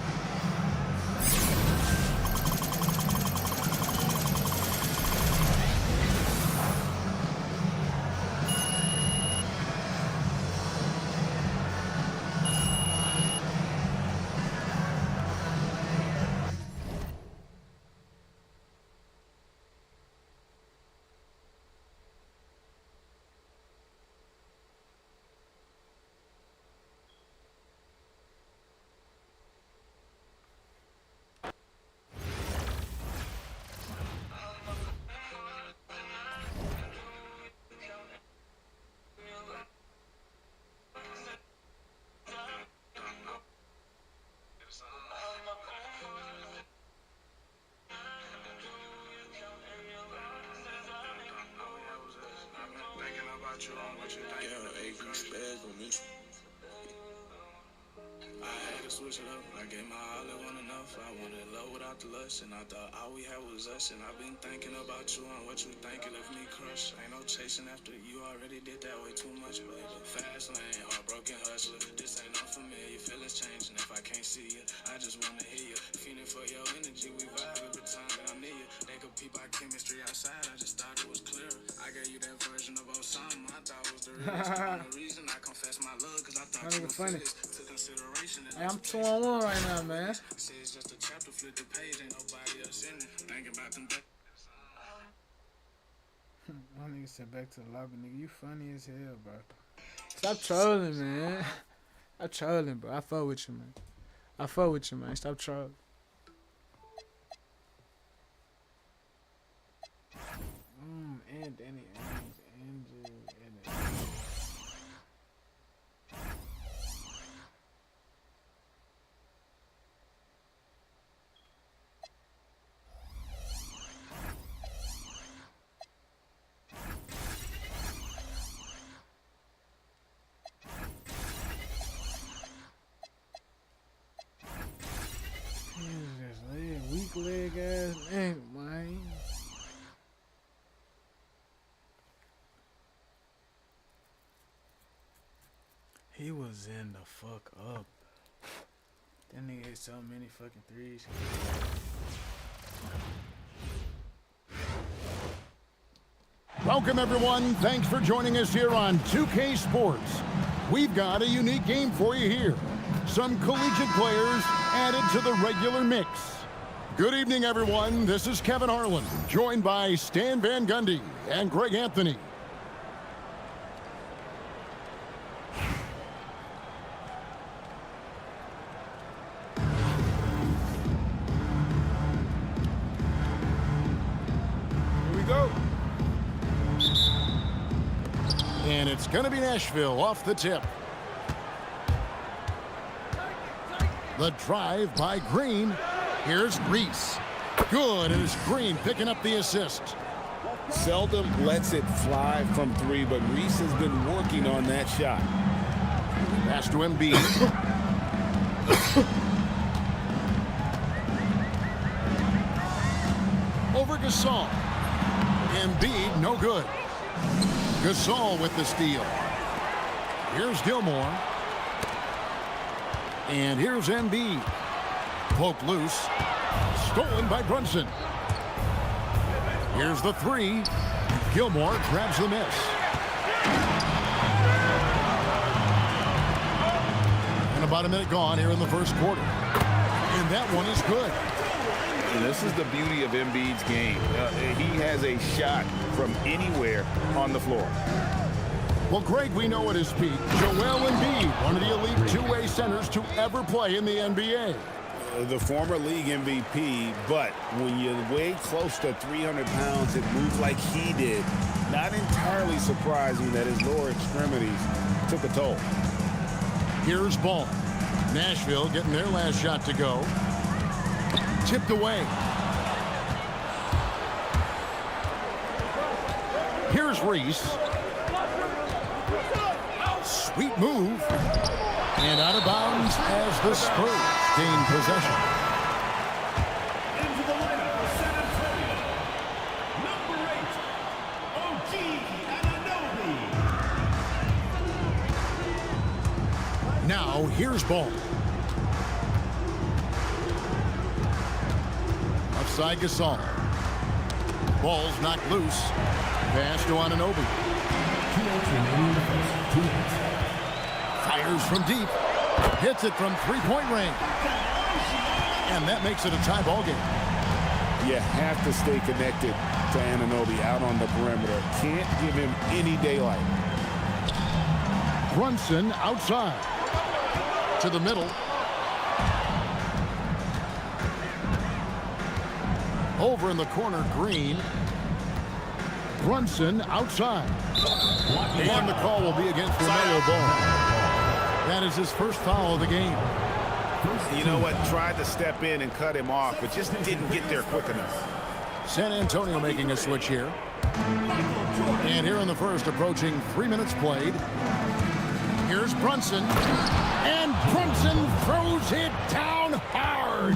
I had to switch it up. I gave my all, it wasn't enough. I wanted love without the lust, and I thought all we had was us. And I've been thinking about you and what you thinking of me, crush. Ain't no chasing after you already did that way too much, baby. Fast lane, heartbroken hustler. This ain't unfamiliar, feelings changing. If I can't see you, I just wanna hear you. Feeling for your energy, we vibe every time that I'm near you. They could peep our chemistry outside, I just thought it was clear. I gave you that version of Osama, I thought was the reason I confess my love, cause I thought you were funny. To consideration. Hey, I'm 2-on-1 right now, man. Say it's just a chapter, flip the page, ain't nobody else in it. Thinking about them. My nigga said back to the lobby, nigga. You funny as hell, bro. Stop trolling, man. Stop trolling, bro. I fuck with you, man. I fuck with you, man. Stop trolling. And Danny Adams, Andrew, and weak leg ass nigga, man. He was in the fuck up. That nigga hit so many fucking threes. Welcome, everyone. Thanks for joining us here on 2K Sports. We've got a unique game for you here. Some collegiate players added to the regular mix. Good evening, everyone. This is Kevin Harlan, joined by Stan Van Gundy and Greg Anthony. Here we go. And it's going to be Nashville off the tip. The drive by Green. Here's Reese. Good, and it's Green picking up the assist. Seldom lets it fly from three, but Reese has been working on that shot. Pass to Embiid. Over Gasol. Embiid, no good. Gasol with the steal. Here's Gilmore. And here's Embiid. Poked loose. Stolen by Brunson. Here's the three. Gilmore grabs the miss. And about a minute gone here in the first quarter. And that one is good. And this is the beauty of Embiid's game. He has a shot from anywhere on the floor. Well, Greg, we know at his peak, Joel Embiid, one of the elite two-way centers to ever play in the NBA. The former league MVP, but when you weigh close to 300 pounds and move like he did, not entirely surprising that his lower extremities took a toll. Here's Ball. Nashville getting their last shot to go. Tipped away. Here's Reese. Sweet move. And out of bounds as the Spurs gain possession. Into the lineup for San Antonio, number 8, OG Anunoby. Now here's Ball. Offside Gasol. Ball's knocked loose. Pass to Anunoby. 2 minutes remaining in the first. 2 minutes. Fires from deep. Hits it from three-point range. And that makes it a tie ball game. You have to stay connected to Anunoby out on the perimeter. Can't give him any daylight. Brunson outside. To the middle. Over in the corner, Green. Brunson outside. And the call will be against LaMelo Ball. That is his first foul of the game. You know what? Tried to step in and cut him off, but just didn't get there quick enough. San Antonio making a switch here. And here in the first, approaching 3 minutes played. Here's Brunson. And Brunson throws it down hard.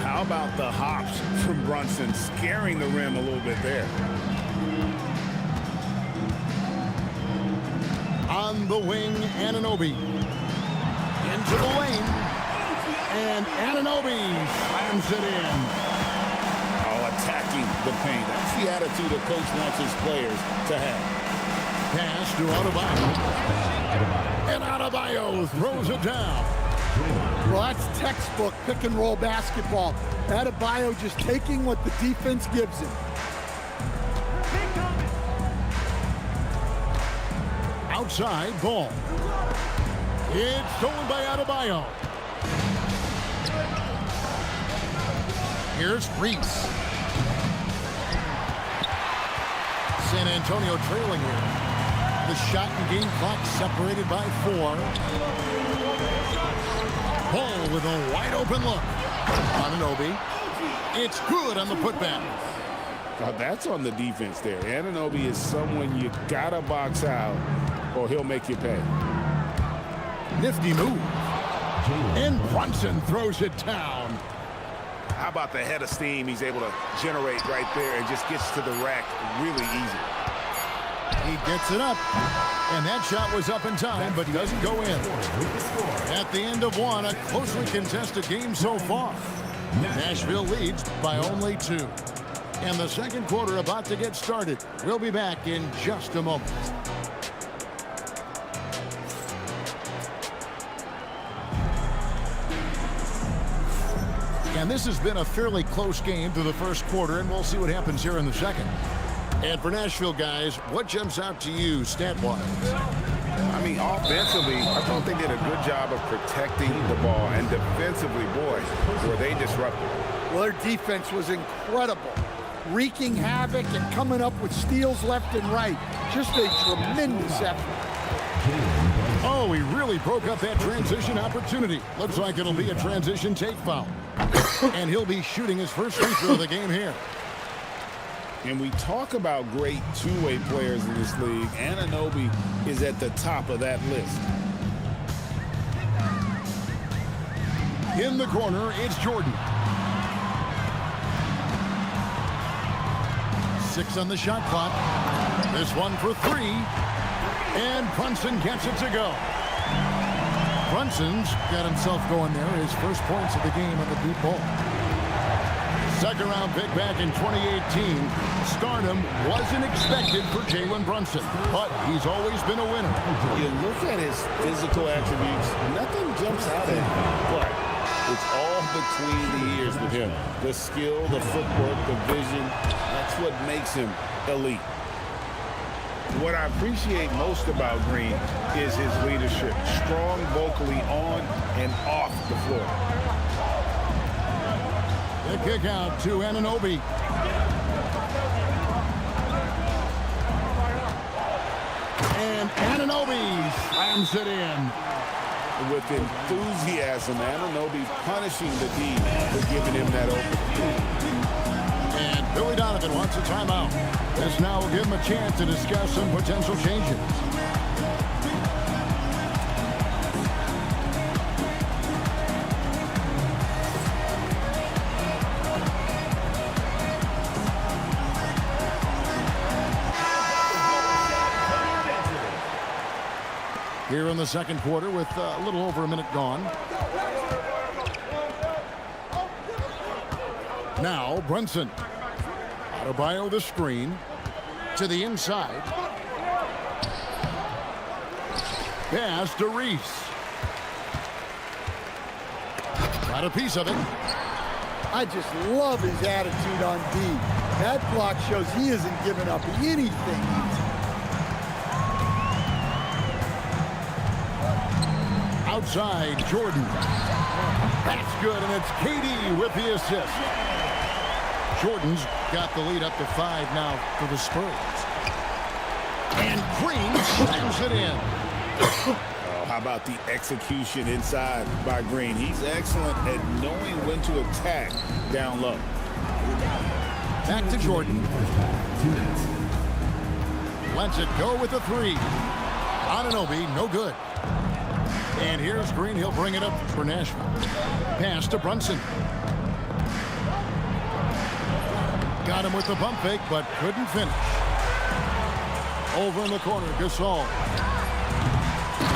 How about the hops from Brunson, scaring the rim a little bit there. On the wing, Anunoby. Into the lane. And Anunoby slams it in. Oh, attacking the paint. That's the attitude a coach wants his players to have. Pass to Adebayo. And Adebayo throws it down. Well, that's textbook pick and roll basketball. Adebayo just taking what the defense gives him. Outside Ball. It's stolen by Adebayo. Here's Reese. San Antonio trailing here. The shot and game clock separated by 4. Ball with a wide open look. Anunoby. It's good on the putback. Now that's on the defense there. Anunoby is someone you gotta box out or he'll make you pay. Nifty move. And Brunson throws it down. How about the head of steam he's able to generate right there and just gets to the rack really easy. He gets it up. And that shot was up in time, but doesn't go in. At the end of one, a closely contested game so far. Nashville leads by only 2. And the second quarter about to get started. We'll be back in just a moment. And this has been a fairly close game through the first quarter, and we'll see what happens here in the second. And for Nashville, guys, what jumps out to you stat-wise? I mean, offensively, I thought they did a good job of protecting the ball. And defensively, boy, were they disruptive. Well, their defense was incredible, wreaking havoc and coming up with steals left and right. Just a tremendous effort. Oh, he really broke up that transition opportunity. Looks like it'll be a transition take foul. And he'll be shooting his first free throw of the game here. And we talk about great two-way players in this league. Anunoby is at the top of that list. In the corner, it's Jordan. 6 on the shot clock. This one for 3. And Brunson gets it to go. Brunson's got himself going there. His first points of the game on the deep ball. Second round pick back in 2018. Stardom wasn't expected for Jalen Brunson, but he's always been a winner. You look at his physical attributes, nothing jumps out at him, but it's all between the ears with him. The skill, the footwork, the vision, that's what makes him elite. What I appreciate most about Green is his leadership. Strong vocally on and off the floor. The kick out to Anunoby. And Anunoby slams it in. With enthusiasm, Anunoby punishing the D for giving him that open. And Billy Donovan wants a timeout. This now will give him a chance to discuss some potential changes. Here in the second quarter with a little over a minute gone. Now Brunson. Adebayo the screen. To the inside. Pass to Reese. Got a piece of it. I just love his attitude on D. That block shows he isn't giving up anything. Outside, Jordan. That's good, and it's KD with the assist. Jordan's got the lead up to 5 now for the Spurs. And Green slams it in. Oh, how about the execution inside by Green? He's excellent at knowing when to attack down low. Back to Jordan. Lets it go with the 3. Anunoby, no good. And here's Green. He'll bring it up for Nashville. Pass to Brunson. Got him with the pump fake, but couldn't finish. Over in the corner, Gasol.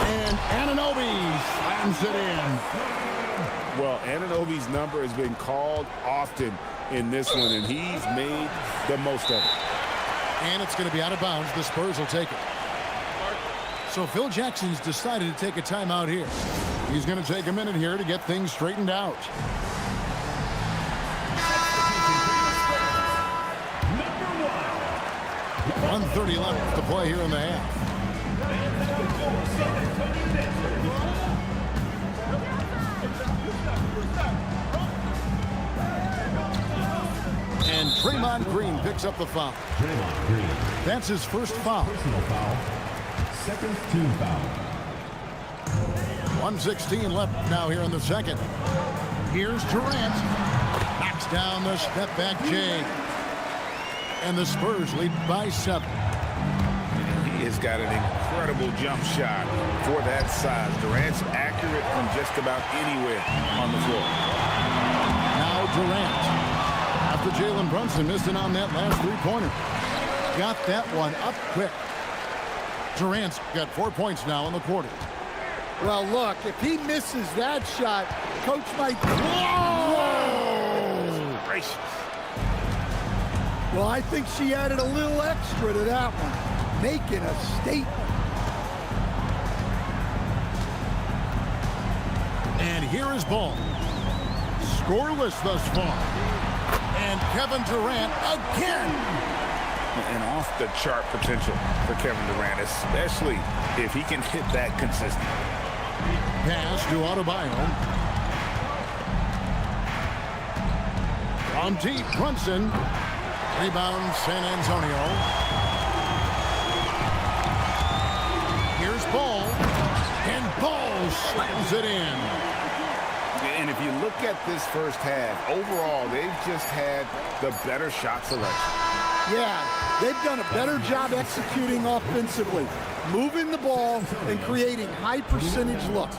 And Anunoby slams it in. Well, Anunoby's number has been called often in this one, and he's made the most of it. And it's going to be out of bounds. The Spurs will take it. So Phil Jackson's decided to take a timeout here. He's going to take a minute here to get things straightened out. 1:30 left to play here in the half. And Draymond Green picks up the foul. Draymond Green. That's his first foul. Personal foul. Second team foul. 1:16 left now here in the second. Here's Durant. Knocks down the step back J. And the Spurs lead by 7. He has got an incredible jump shot for that size. Durant's accurate from just about anywhere on the floor. Now Durant. After Jalen Brunson missed it on that last three-pointer. Got that one up quick. Durant's got 4 points now in the quarter. Well, look, if he misses that shot, Coach might... Whoa! Gracious. Well, I think she added a little extra to that one, making a statement. And here is ball. Scoreless thus far. And Kevin Durant again. And off-the-chart potential for Kevin Durant, especially if he can hit that consistently. Pass to Adebayo. From deep, Brunson. Rebound, San Antonio. Here's Ball. And Ball slams it in. And if you look at this first half, overall, they've just had the better shot selection. Yeah, they've done a better job executing offensively, moving the ball and creating high-percentage looks.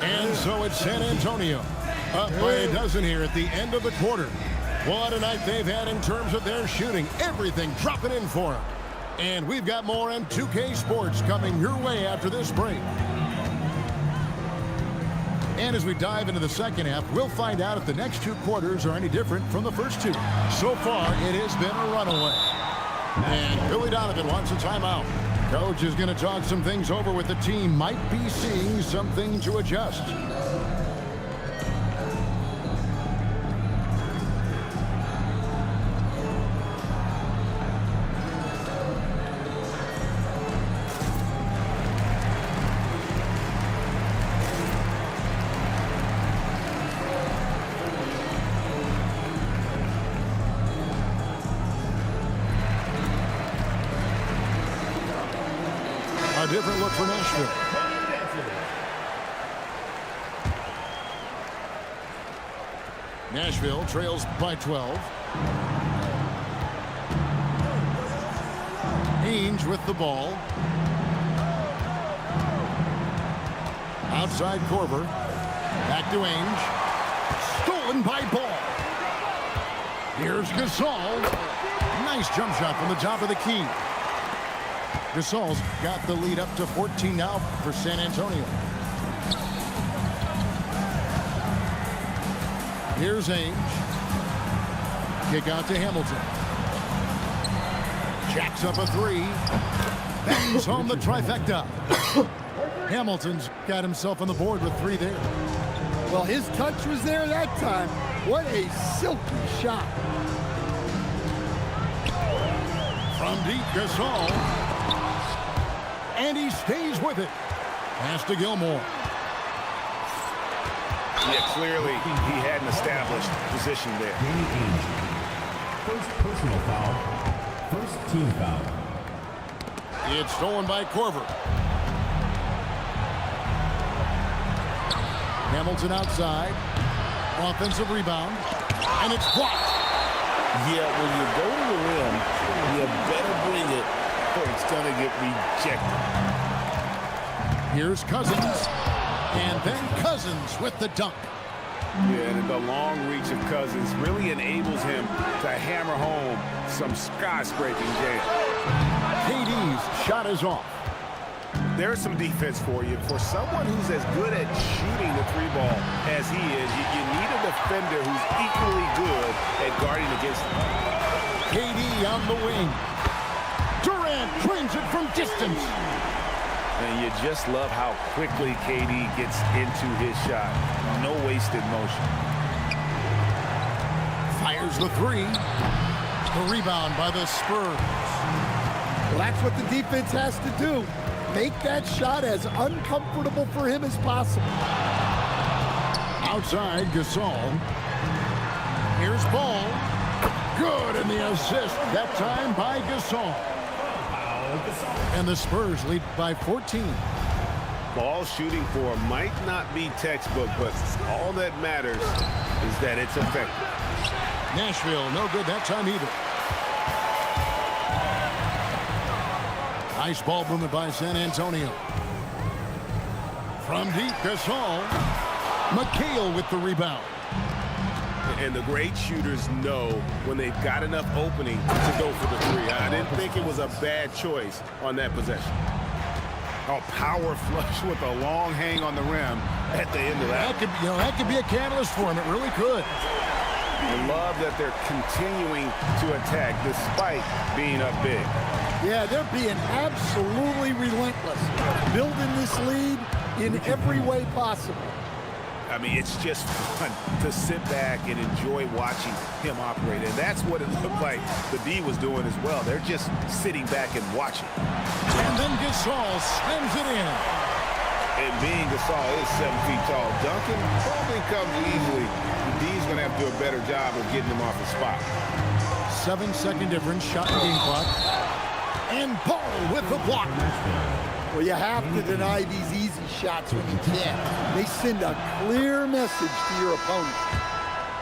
And so it's San Antonio. Up by a dozen here at the end of the quarter. What a night they've had in terms of their shooting. Everything dropping in for them. And we've got more on 2K Sports coming your way after this break. And as we dive into the second half, we'll find out if the next two quarters are any different from the first two. So far, it has been a runaway. And Billy Donovan wants a timeout. Coach is going to talk some things over with the team. Might be seeing something to adjust. A different look for Nashville. Nashville trails by 12. Ainge with the ball. Outside Korver. Back to Ainge. Stolen by Ball. Here's Gasol. Nice jump shot from the top of the key. Gasol's got the lead up to 14 now for San Antonio. Here's Ainge. Kick out to Hamilton. Jacks up a three. Bangs home the trifecta. Hamilton's got himself on the board with three there. Well, his touch was there that time. What a silky shot. From deep, Gasol. And he stays with it. Pass to Gilmore. Yeah, clearly he had an established position there. First personal foul. First team foul. It's stolen by Korver. Hamilton outside. Offensive rebound. And it's blocked. Yeah, when you go to the rim, you better bring it or it's going to get rejected. Here's Cousins. And then Cousins with the dunk. Yeah, and the long reach of Cousins really enables him to hammer home some skyscraping jam. KD's shot is off. There's some defense for you. For someone who's as good at shooting the three ball as he is, you need a defender who's equally good at guarding against him. KD on the wing. Durant drains it from distance. And you just love how quickly KD gets into his shot. No wasted motion. Fires the three. The rebound by the Spurs. Well, that's what the defense has to do. Make that shot as uncomfortable for him as possible. Outside, Gasol. Here's Ball. Good, and the assist, that time by Gasol. And the Spurs lead by 14. Ball shooting for him might not be textbook, but all that matters is that it's effective. Nashville, no good that time either. Nice ball movement by San Antonio. From deep, Gasol. McHale with the rebound. And the great shooters know when they've got enough opening to go for the three. I didn't think it was a bad choice on that possession. Oh, power flush with a long hang on the rim at the end of that. That could be a catalyst for him. It really could. I love that they're continuing to attack despite being up big. Yeah, they're being absolutely relentless, building this lead in every way possible. I mean, it's just fun to sit back and enjoy watching him operate. And that's what it looked like the D was doing as well. They're just sitting back and watching. And then Gasol slams it in. And being Gasol is 7 feet tall, dunking probably comes easily. The D's going to have to do a better job of getting him off the spot. 7-second difference, shot and game clock. And Paul with the block. Well, you have to deny these easy shots when you can. They send a clear message to your opponent.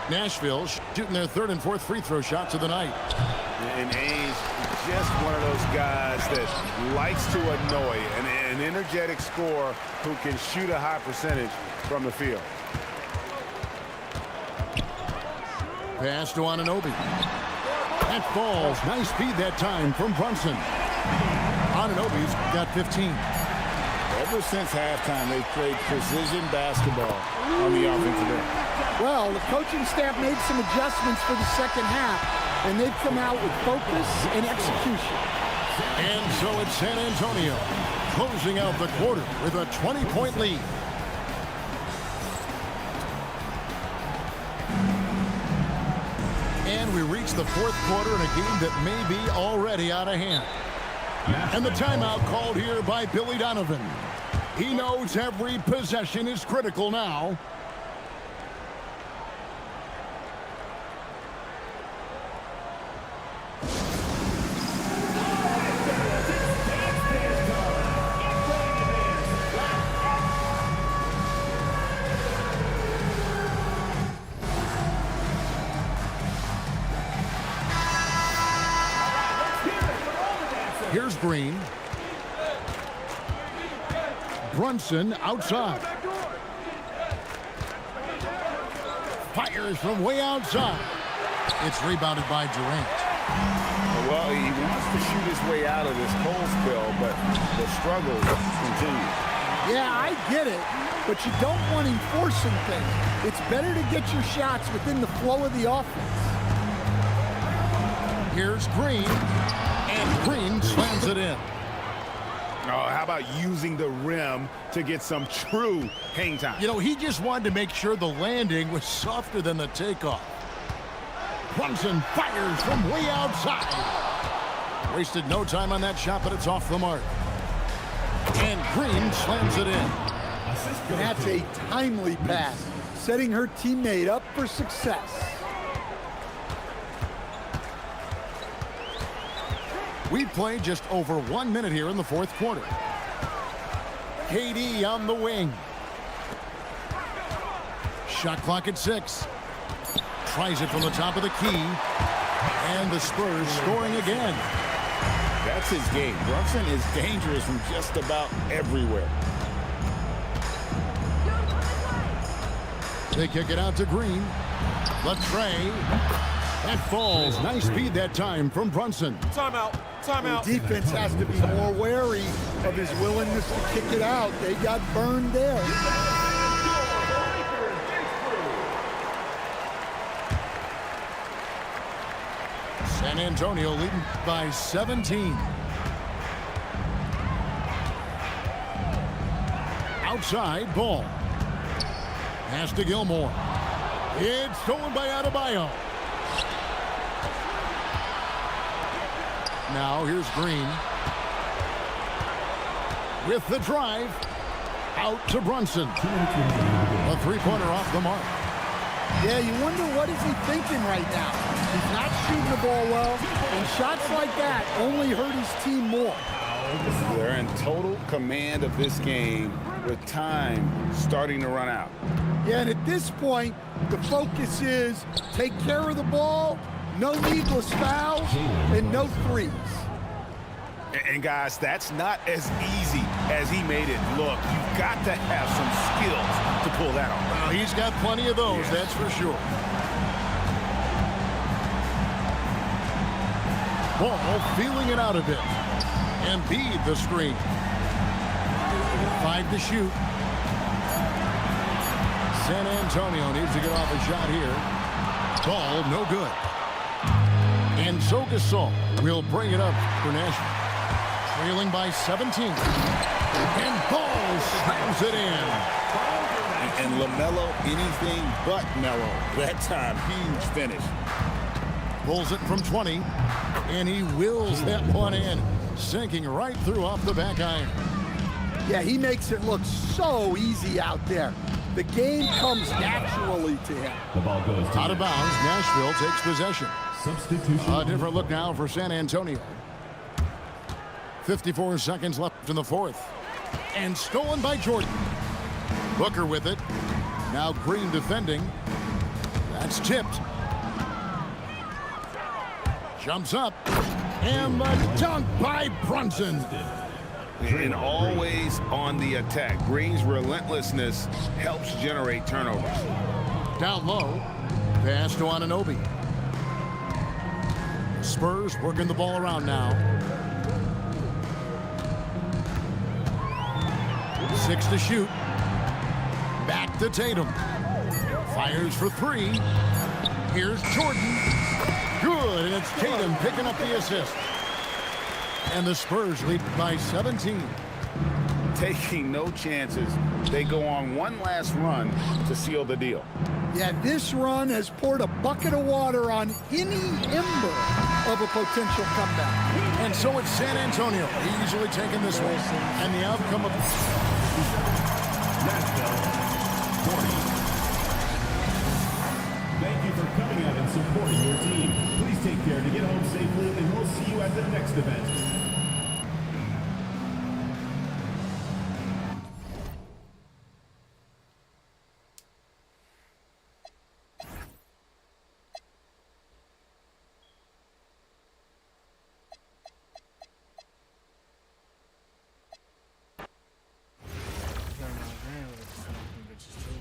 Nashville shooting their third and fourth free throw shots of the night. And Ainge, just one of those guys that likes to annoy, an energetic scorer who can shoot a high percentage from the field. Pass to Anunoby. That falls. Nice speed that time from Brunson. Anunoby's got 15. Ever since halftime, they've played precision basketball on the offensive end. Well, the coaching staff made some adjustments for the second half, and they've come out with focus and execution. And so it's San Antonio closing out the quarter with a 20-point lead. And we reach the fourth quarter in a game that may be already out of hand. And the timeout called here by Billy Donovan. He knows every possession is critical now. Here's Green. Brunson outside. Fires from way outside. It's rebounded by Durant. Well, he wants to shoot his way out of this cold spell, but the struggle continues. Yeah, I get it, but you don't want him forcing things. It's better to get your shots within the flow of the offense. Here's Green. And Green slams it in. Oh, how about using the rim to get some true hang time? You know, he just wanted to make sure the landing was softer than the takeoff. Brunson fires from way outside. Wasted no time on that shot, but it's off the mark. And Green slams it in. That's a timely pass, setting her teammate up for success. We've played just over 1 minute here in the fourth quarter. KD on the wing. Shot clock at 6. Tries it from the top of the key. And the Spurs scoring again. That's his game. Brunson is dangerous from just about everywhere. They kick it out to Green. Latrey. That falls. Nice speed that time from Brunson. Timeout. Timeout. The defense has to be more wary of his willingness to kick it out. They got burned there. San Antonio leading by 17. Outside ball. Pass to Gilmore. It's stolen by Adebayo. Now here's Green. With the drive. Out to Brunson. A three-pointer off the mark. Yeah, you wonder what is he thinking right now. He's not shooting the ball well, and shots like that only hurt his team more. They're in total command of this game with time starting to run out. Yeah, and at this point, the focus is take care of the ball, no needless fouls, and no threes. And guys, that's not as easy as he made it look. You've got to have some skills to pull that off. Well, he's got plenty of those, that's for sure. Ball feeling it out a bit. Embiid the screen. 5 to shoot. San Antonio needs to get off a shot here. Ball no good. And so Gasol will bring it up for Nashville. Trailing by 17. And Ball slams it in. And LaMelo, anything but mellow. That time, huge finish. Pulls it from 20. And he wills that one in. Sinking right through off the back iron. Yeah, he makes it look so easy out there. The game comes naturally to him. The ball goes to Out of bounds, Nashville takes possession. substitution. A different look now for San Antonio. 54 seconds left in the fourth. And stolen by Jordan. Booker with it. Now Green defending. That's tipped. Jumps up. And the dunk by Brunson. And always on the attack. Green's relentlessness helps generate turnovers. Down low. Pass to Anunoby. Spurs working the ball around now. 6 to shoot. Back to Tatum. Fires for 3. Here's Jordan. Good, and it's Tatum picking up the assist. And the Spurs lead by 17. Taking no chances. They go on one last run to seal the deal. Yeah, this run has poured a bucket of water on any ember of a potential comeback. And so it's San Antonio easily taking this one. And the outcome of... Nashville, 40. Thank you for coming out and supporting your team. Please take care to get home safely, and we'll see you at the next event. Got my grand with the fucking bitches too.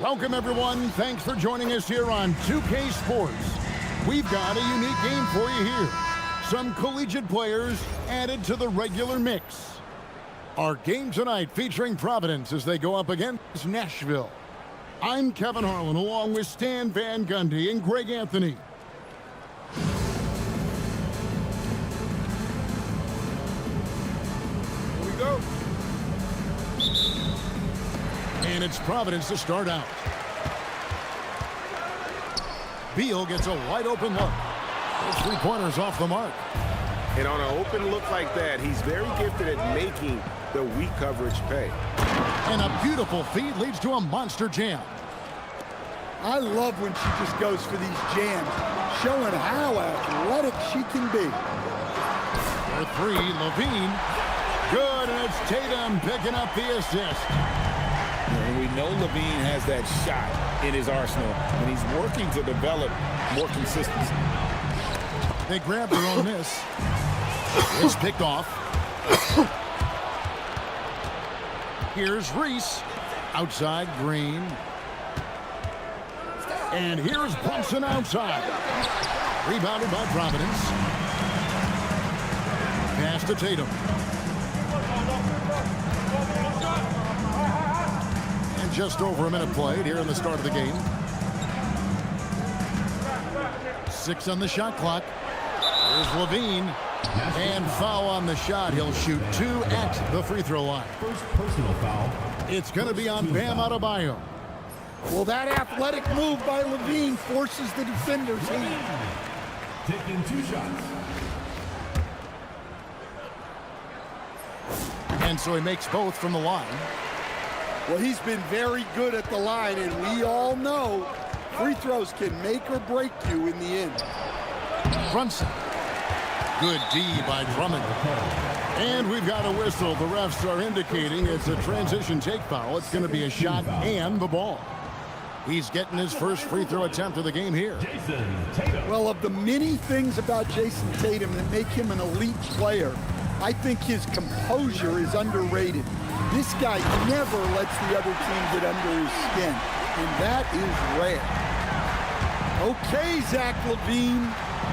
Welcome, everyone. Thanks for joining us here on 2K Sports. We've got a unique game for you here. Some collegiate players added to the regular mix. Our game tonight featuring Providence as they go up against Nashville. I'm Kevin Harlan along with Stan Van Gundy and Greg Anthony. Here we go. And it's Providence to start out. Beal gets a wide open look. Those 3-pointers off the mark. And on an open look like that, he's very gifted at making the weak coverage pay. And a beautiful feed leads to a monster jam. I love when she just goes for these jams, showing how athletic she can be. For 3, Levine. Good, and it's Tatum picking up the assist. And we know Levine has that shot in his arsenal, and he's working to develop more consistency. They grab their own miss. It's picked off. Here's Reese. Outside, Green. And here's Brunson outside. Rebounded by Providence. Pass to Tatum. And just over a minute played here in the start of the game. 6 on the shot clock. Here's Levine. And foul on the shot. He'll shoot 2 at the free throw line. First personal foul. It's going to be on Bam Adebayo. Well, that athletic move by Levine forces the defender's hand. Taking 2 shots. And so he makes both from the line. Well, he's been very good at the line, and we all know free throws can make or break you in the end. Brunson. Good D by Drummond. And we've got a whistle. The refs are indicating it's a transition take foul. It's going to be a shot and the ball. He's getting his first free throw attempt of the game here. Jason Tatum. Well, of the many things about Jason Tatum that make him an elite player, I think his composure is underrated. This guy never lets the other team get under his skin, and that is rare. Okay, Zach LaVine,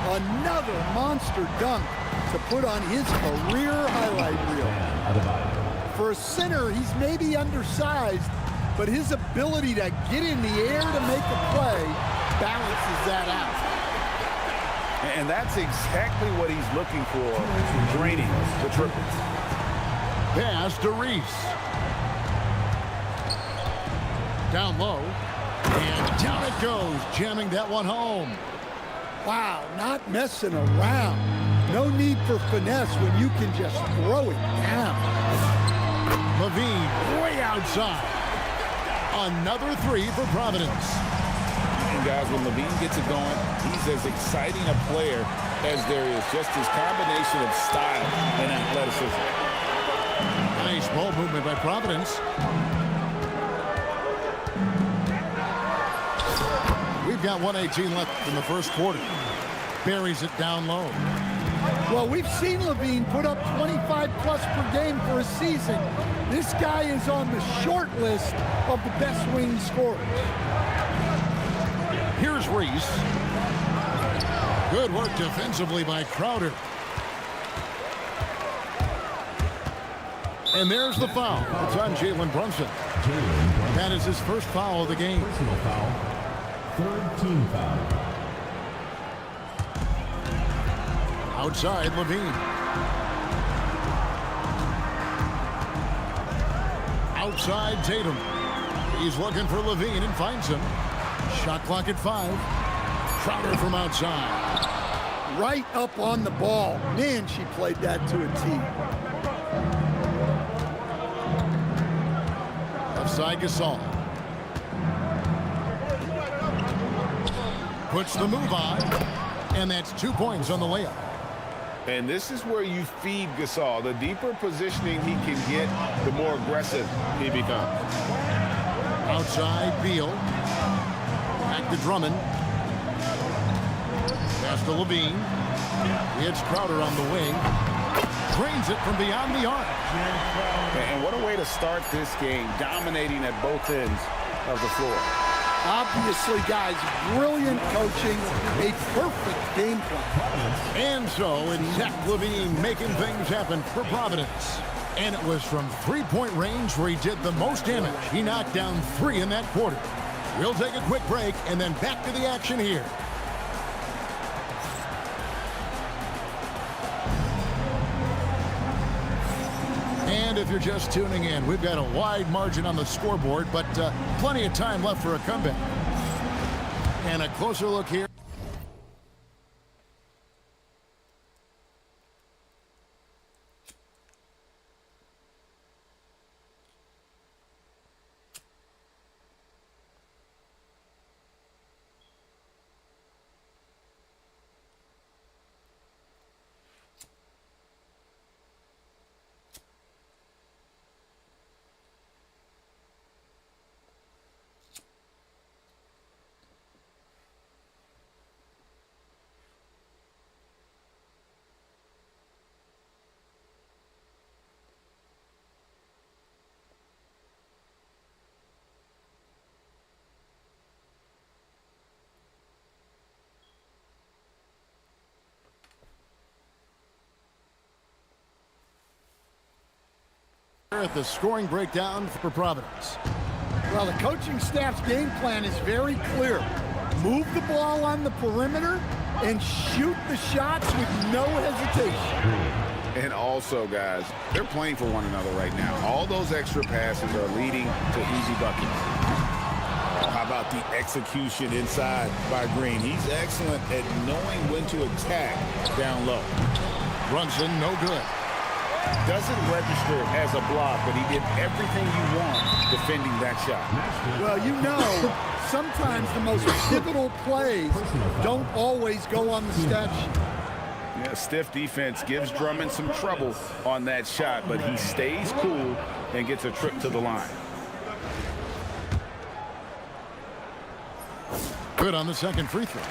another monster dunk to put on his career highlight reel. For a center, he's maybe undersized, but his ability to get in the air to make a play balances that out. And that's exactly what he's looking for, draining the triple. Pass to Reese. Down low. And down it goes, jamming that one home. Wow, not messing around. No need for finesse when you can just throw it down. LaVine way outside. Another three for Providence. And guys, when LaVine gets it going, he's as exciting a player as there is. Just his combination of style and athleticism. Nice ball movement by Providence. We've got 1:18 left in the first quarter. Buries it down low. Well, we've seen LaVine put up 25-plus per game for a season. This guy is on the short list of the best wing scorers. Here's Reese. Good work defensively by Crowder. And there's the foul. It's on Jalen Brunson. That is his first foul of the game. Personal foul. Third team foul. Outside, LaVine. Outside, Tatum. He's looking for LaVine and finds him. Shot clock at 5. Crowder from outside. Right up on the ball. Man, she played that to a T. Offside, Gasol. Puts the move on. And that's 2 points on the layup. And this is where you feed Gasol. The deeper positioning he can get, the more aggressive he becomes. Outside, Beal. Back to Drummond. Pass to LaVine. Hits Crowder on the wing. Drains it from beyond the arc. And what a way to start this game, dominating at both ends of the floor. Obviously, guys, brilliant coaching, a perfect game plan. And so it's Zach LaVine making things happen for Providence. And it was from three-point range where he did the most damage. He knocked down 3 in that quarter. We'll take a quick break and then back to the action here. And if you're just tuning in, we've got a wide margin on the scoreboard, but plenty of time left for a comeback. And a closer look here. At the scoring breakdown for Providence. Well, the coaching staff's game plan is very clear. Move the ball on the perimeter and shoot the shots with no hesitation. And also, guys, they're playing for one another right now. All those extra passes are leading to easy buckets. How about the execution inside by Green? He's excellent at knowing when to attack down low. Brunson, no good. Doesn't register as a block, but he did everything you want defending that shot. Well, you know, sometimes the most pivotal plays don't always go on the stat sheet. Yeah, stiff defense gives Drummond some trouble on that shot, but he stays cool and gets a trip to the line. Good on the second free throw.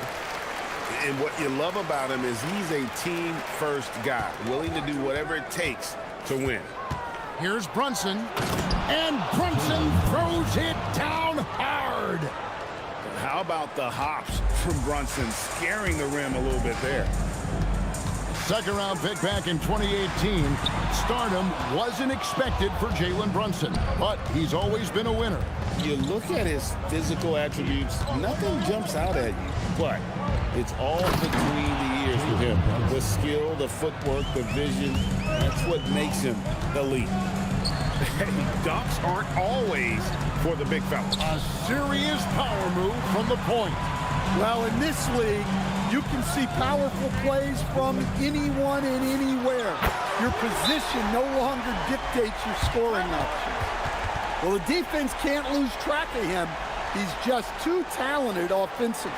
And what you love about him is he's a team-first guy, willing to do whatever it takes to win. Here's Brunson, and Brunson throws it down hard. How about the hops from Brunson, scaring the rim a little bit there. Second round pick back in 2018. Stardom wasn't expected for Jalen Brunson, but he's always been a winner. You look at his physical attributes, nothing jumps out at you, but it's all between the ears with him. The skill, the footwork, the vision, that's what makes him elite. Dunks aren't always for the big fella. A serious power move from the point. Well, in this league, you can see powerful plays from anyone and anywhere. Your position no longer dictates your scoring option. Well, the defense can't lose track of him. He's just too talented offensively.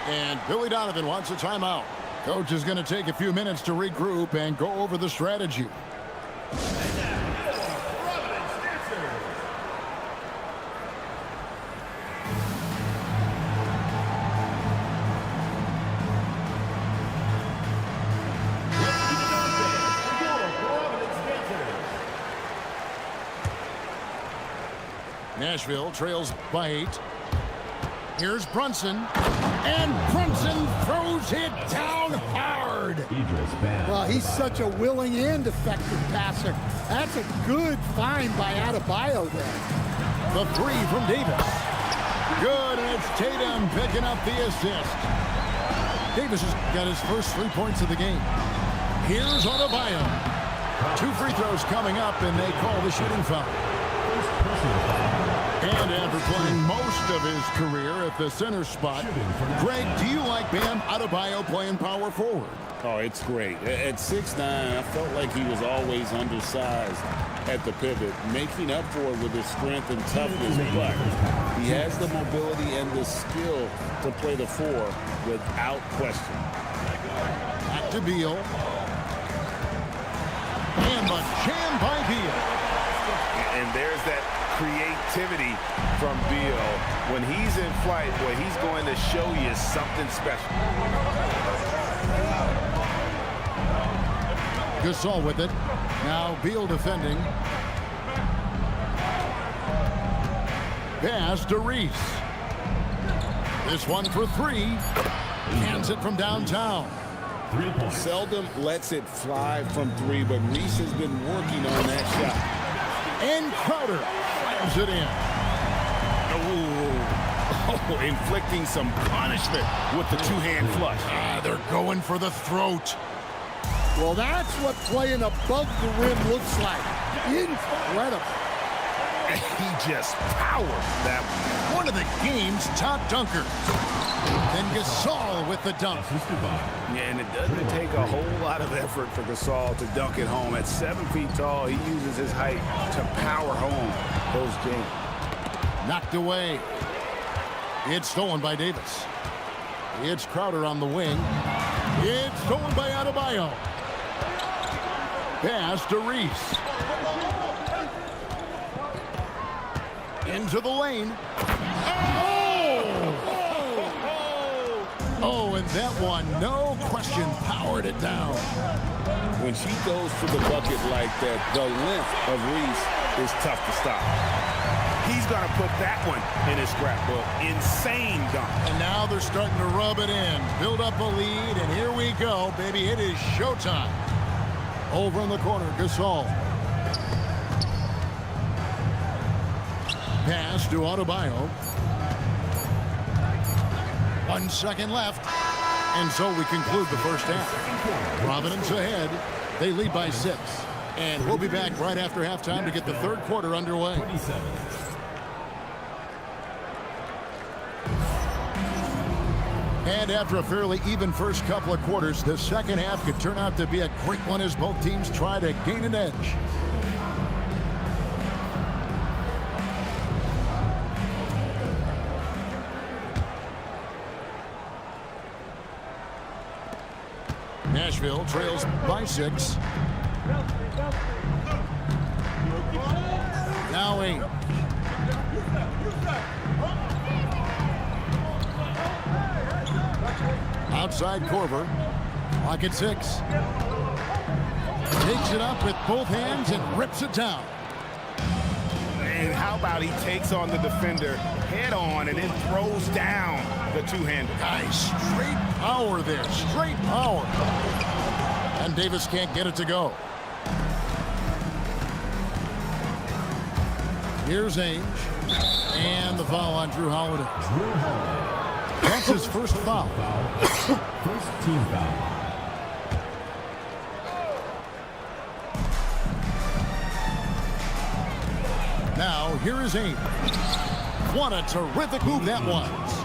And Billy Donovan wants a timeout. Coach is going to take a few minutes to regroup and go over the strategy. Nashville trails by 8. Here's Brunson, and Brunson throws it down hard. Well, he's such a willing and effective passer. That's a good find by Adebayo there. The three from Davis. Good, and it's Tatum picking up the assist. Davis has got his first 3 points of the game. Here's Adebayo. 2 free throws coming up, and they call the shooting foul. And after playing most of his career at the center spot, Greg, do you like Bam Adebayo playing power forward? Oh, it's great. At 6'9", I felt like he was always undersized at the pivot, making up for it with his strength and toughness. But he has the mobility and the skill to play the 4 without question. Back to Beal. And the jam by Beal. And there's that creativity from Beal. When he's in flight, boy, he's going to show you something special. Gasol with it. Now Beal defending. Pass to Reese. This one for 3. Hands it from downtown. Seldom lets it fly from 3, but Reese has been working on that shot. And Crowder slams it in. Oh, inflicting some punishment with the 2-hand flush. They're going for the throat. Well, that's what playing above the rim looks like. Incredible. He just powered that one of the game's top dunkers. Then Gasol with the dunk. Yeah, and it doesn't take a whole lot of effort for Gasol to dunk it home. At 7 feet tall, he uses his height to power home those games. Knocked away. It's stolen by Davis. It's Crowder on the wing. It's stolen by Adebayo. Pass to Reese. Into the lane. Oh, and that one, no question, powered it down. When she goes for the bucket like that, the length of Reese is tough to stop. He's going to put that one in his scrapbook. Insane dunk. And now they're starting to rub it in. Build up a lead, and here we go, baby. It is showtime. Over in the corner, Gasol. Pass to Adebayo. 1 second left. And so we conclude the first half. Providence ahead. They lead by 6. And we'll be back right after halftime to get the third quarter underway. And after a fairly even first couple of quarters, the second half could turn out to be a great one as both teams try to gain an edge. Nashville trails by 6. Now 8. outside Corver. Lock at 6. Takes it up with both hands and rips it down. And how about he takes on the defender head on and then throws down the two-hander. Nice straight power there. Straight power. And Davis can't get it to go. Here's Ainge. And the foul on Drew Holiday. That's his first foul. First team foul. Now, here is Ainge. What a terrific move that was.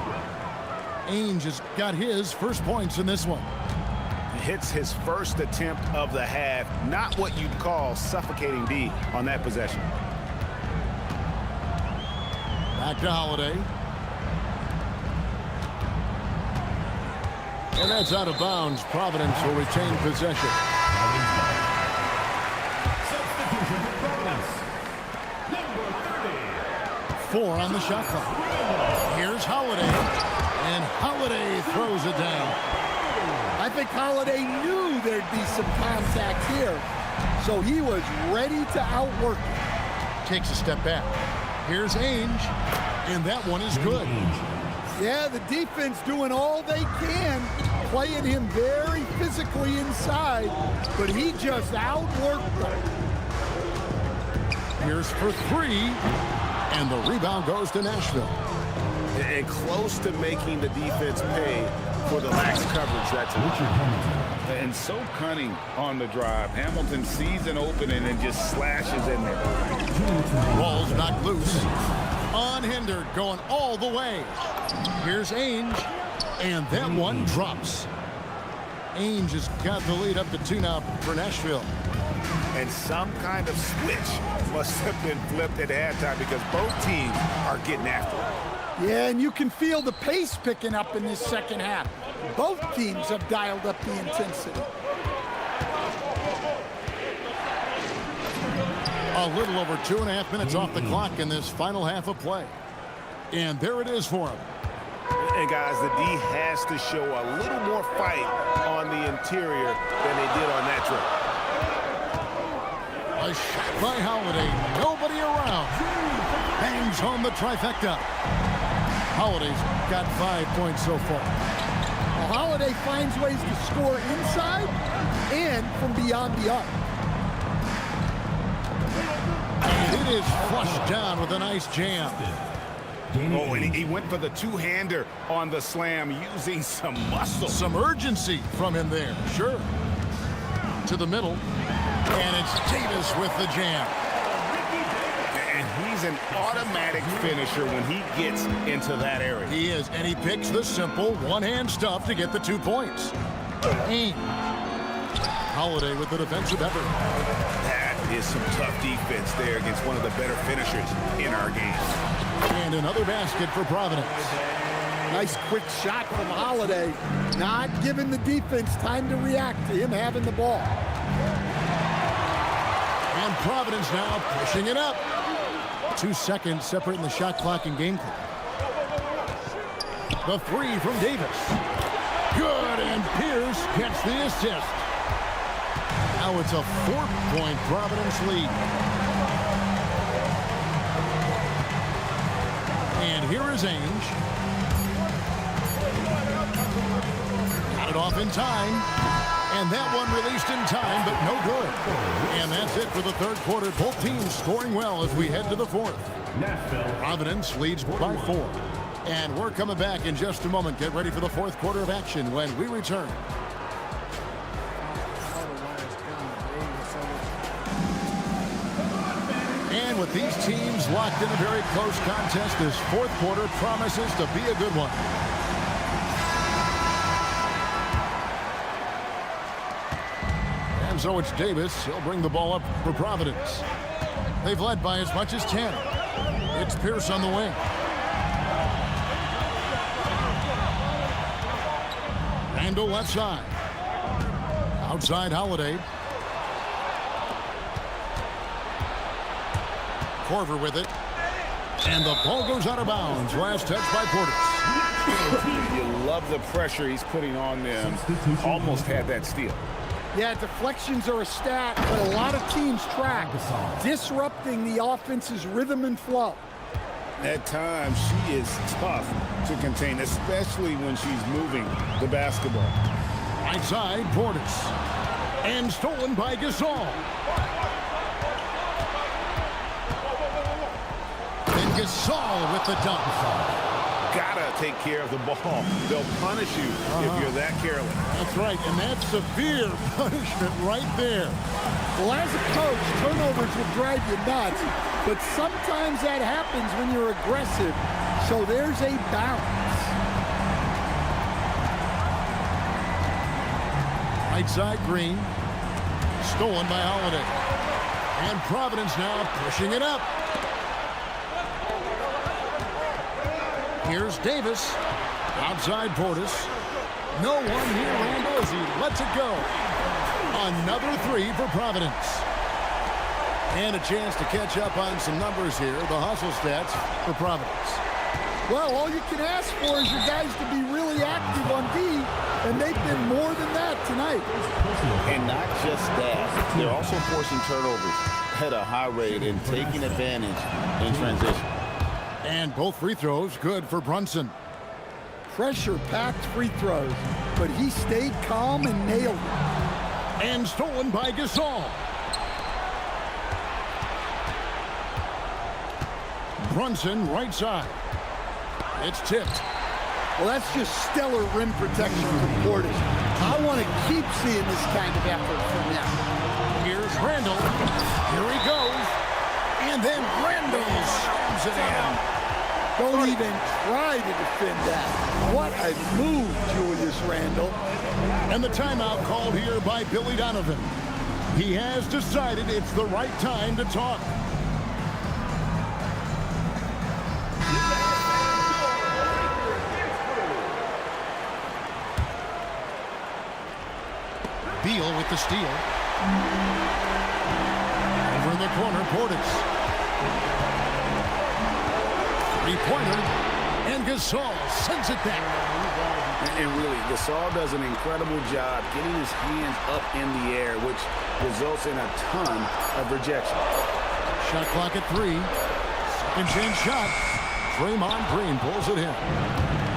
Ainge has got his first points in this one. Hits his first attempt of the half. Not what you'd call suffocating D on that possession. Back to Holiday. And that's out of bounds. Providence will retain possession. Substitution for Providence. Number 30. 4 on the shot clock. Here's Holiday. And Holiday throws it down. I think Holiday knew there'd be some contact here, so he was ready to outwork it. Takes a step back. Here's Ainge. And that one is good. Yeah, the defense doing all they can, playing him very physically inside, but he just outworked them. Here's for 3. And the rebound goes to Nashville. And close to making the defense pay for the lax coverage that's and so cunning on the drive. Hamilton sees an opening and just slashes in there. Ball's knocked loose. Unhindered, going all the way. Here's Ainge. And that one drops. Ainge has got the lead up to 2 now for Nashville. And some kind of switch must have been flipped at halftime because both teams are getting after it. Yeah, and you can feel the pace picking up in this second half. Both teams have dialed up the intensity. A little over 2.5 minutes off the clock in this final half of play. And there it is for him. And guys, the D has to show a little more fight on the interior than they did on that trip. A shot by Holiday. Nobody around. Bangs home the trifecta. Holiday's got 5 points so far. Well, Holiday finds ways to score inside and from beyond the arc. And it is flushed down with a nice jam. Oh, and he went for the two-hander on the slam using some muscle. Some urgency from him there. Sure. To the middle. And it's Davis with the jam. And he's an automatic finisher when he gets into that area. He is, and he picks the simple one-hand stuff to get the 2 points. Ainge. Holiday with the defensive effort. That is some tough defense there against one of the better finishers in our game. And another basket for Providence. Nice quick shot from Holiday, not giving the defense time to react to him having the ball. And Providence now pushing it up. 2 seconds separating the shot clock and game clock. The 3 from Davis. Good, and Pierce gets the assist. Now it's a 4-point Providence lead. And here is Ainge. Got it off in time. And that one released in time, but no good. And that's it for the third quarter. Both teams scoring well as we head to the fourth. Providence leads by 4. And we're coming back in just a moment. Get ready for the fourth quarter of action when we return. And with these teams locked in a very close contest, this fourth quarter promises to be a good one. And so it's Davis. He'll bring the ball up for Providence. They've led by as much as 10. It's Pierce on the wing. Randall left side. Outside Holiday. Corver with it. And the ball goes out of bounds. Last touch by Portis. You love the pressure he's putting on them. Almost had that steal. Yeah, deflections are a stat, but a lot of teams track, disrupting the offense's rhythm and flow. At times, she is tough to contain, especially when she's moving the basketball. Right side, Portis. And stolen by Gasol. And Gasol with the dunk. Gotta take care of the ball. They'll punish you if you're that careless. That's right, and that's severe punishment right there. Well, as a coach, turnovers will drive you nuts, but sometimes that happens when you're aggressive, so there's a balance. Right side, Green. Stolen by Holiday. And Providence now pushing it up. Here's Davis. Outside Portis. No one near Randall as he lets it go. Another three for Providence. And a chance to catch up on some numbers here. The hustle stats for Providence. Well, all you can ask for is your guys to be really active on D, and they've been more than that tonight. And not just that, they're also forcing turnovers at a high rate and taking advantage in transition. And both free throws good for Brunson. Pressure-packed free throws, but he stayed calm and nailed it. And stolen by Gasol. Brunson, right side. It's tipped. Well, that's just stellar rim protection from Portis. I want to keep seeing this kind of effort from them. Here's Randall. Here he goes. And then Randall slams it in. Don't even try to defend that. What a move, Julius Randle. And the timeout called here by Billy Donovan. He has decided it's the right time to talk. Beal with the steal. Over in the corner, Portis. Three-pointer, and Gasol sends it back. And really, Gasol does an incredible job getting his hands up in the air, which results in a ton of rejection. Shot clock at 3. Second chance shot. Draymond Green pulls it in.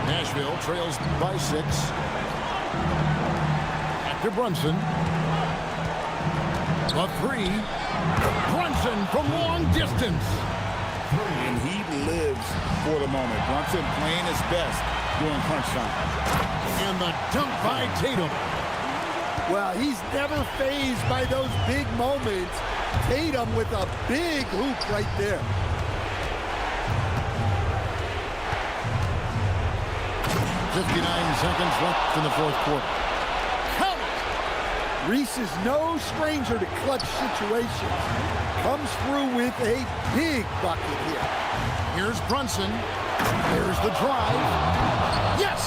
Nashville trails by 6. After Brunson. A 3. Brunson from long distance. And he lives for the moment. Brunson playing his best during crunch time. And the dunk by Tatum. Well, he's never fazed by those big moments. Tatum with a big hoop right there. .59 left in the fourth quarter. Count it! Reese is no stranger to clutch situations. Comes through with a big bucket here. Here's Brunson. There's the drive. Yes!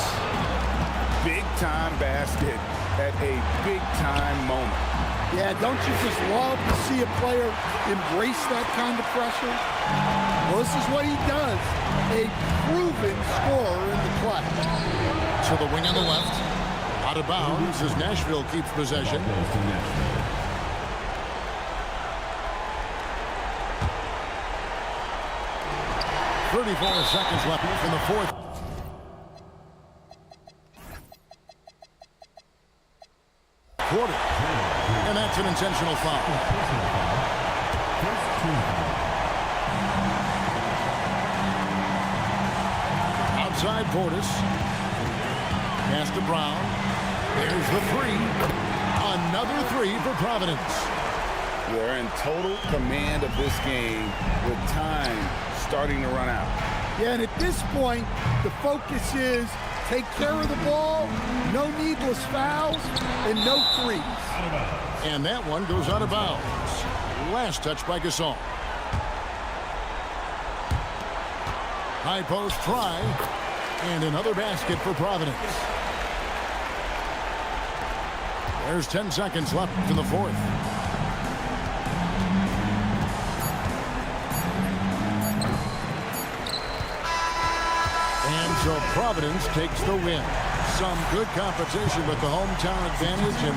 Big-time basket at a big-time moment. Yeah, don't you just love to see a player embrace that kind of pressure? Well, this is what he does. A proven scorer in the clutch. To the wing on the left. Out of bounds as Nashville keeps possession. 34 seconds left in the fourth. Quarter. And that's an intentional foul. Outside Portis. Pass to Brown. There's the 3. Another 3 for Providence. They're in total command of this game with time starting to run out. Yeah, and at this point, the focus is take care of the ball, no needless fouls, and no threes. And that one goes out of bounds. Last touch by Gasol. High post try, and another basket for Providence. There's 10 seconds left in the fourth. So Providence takes the win. Some good competition with the hometown advantage. And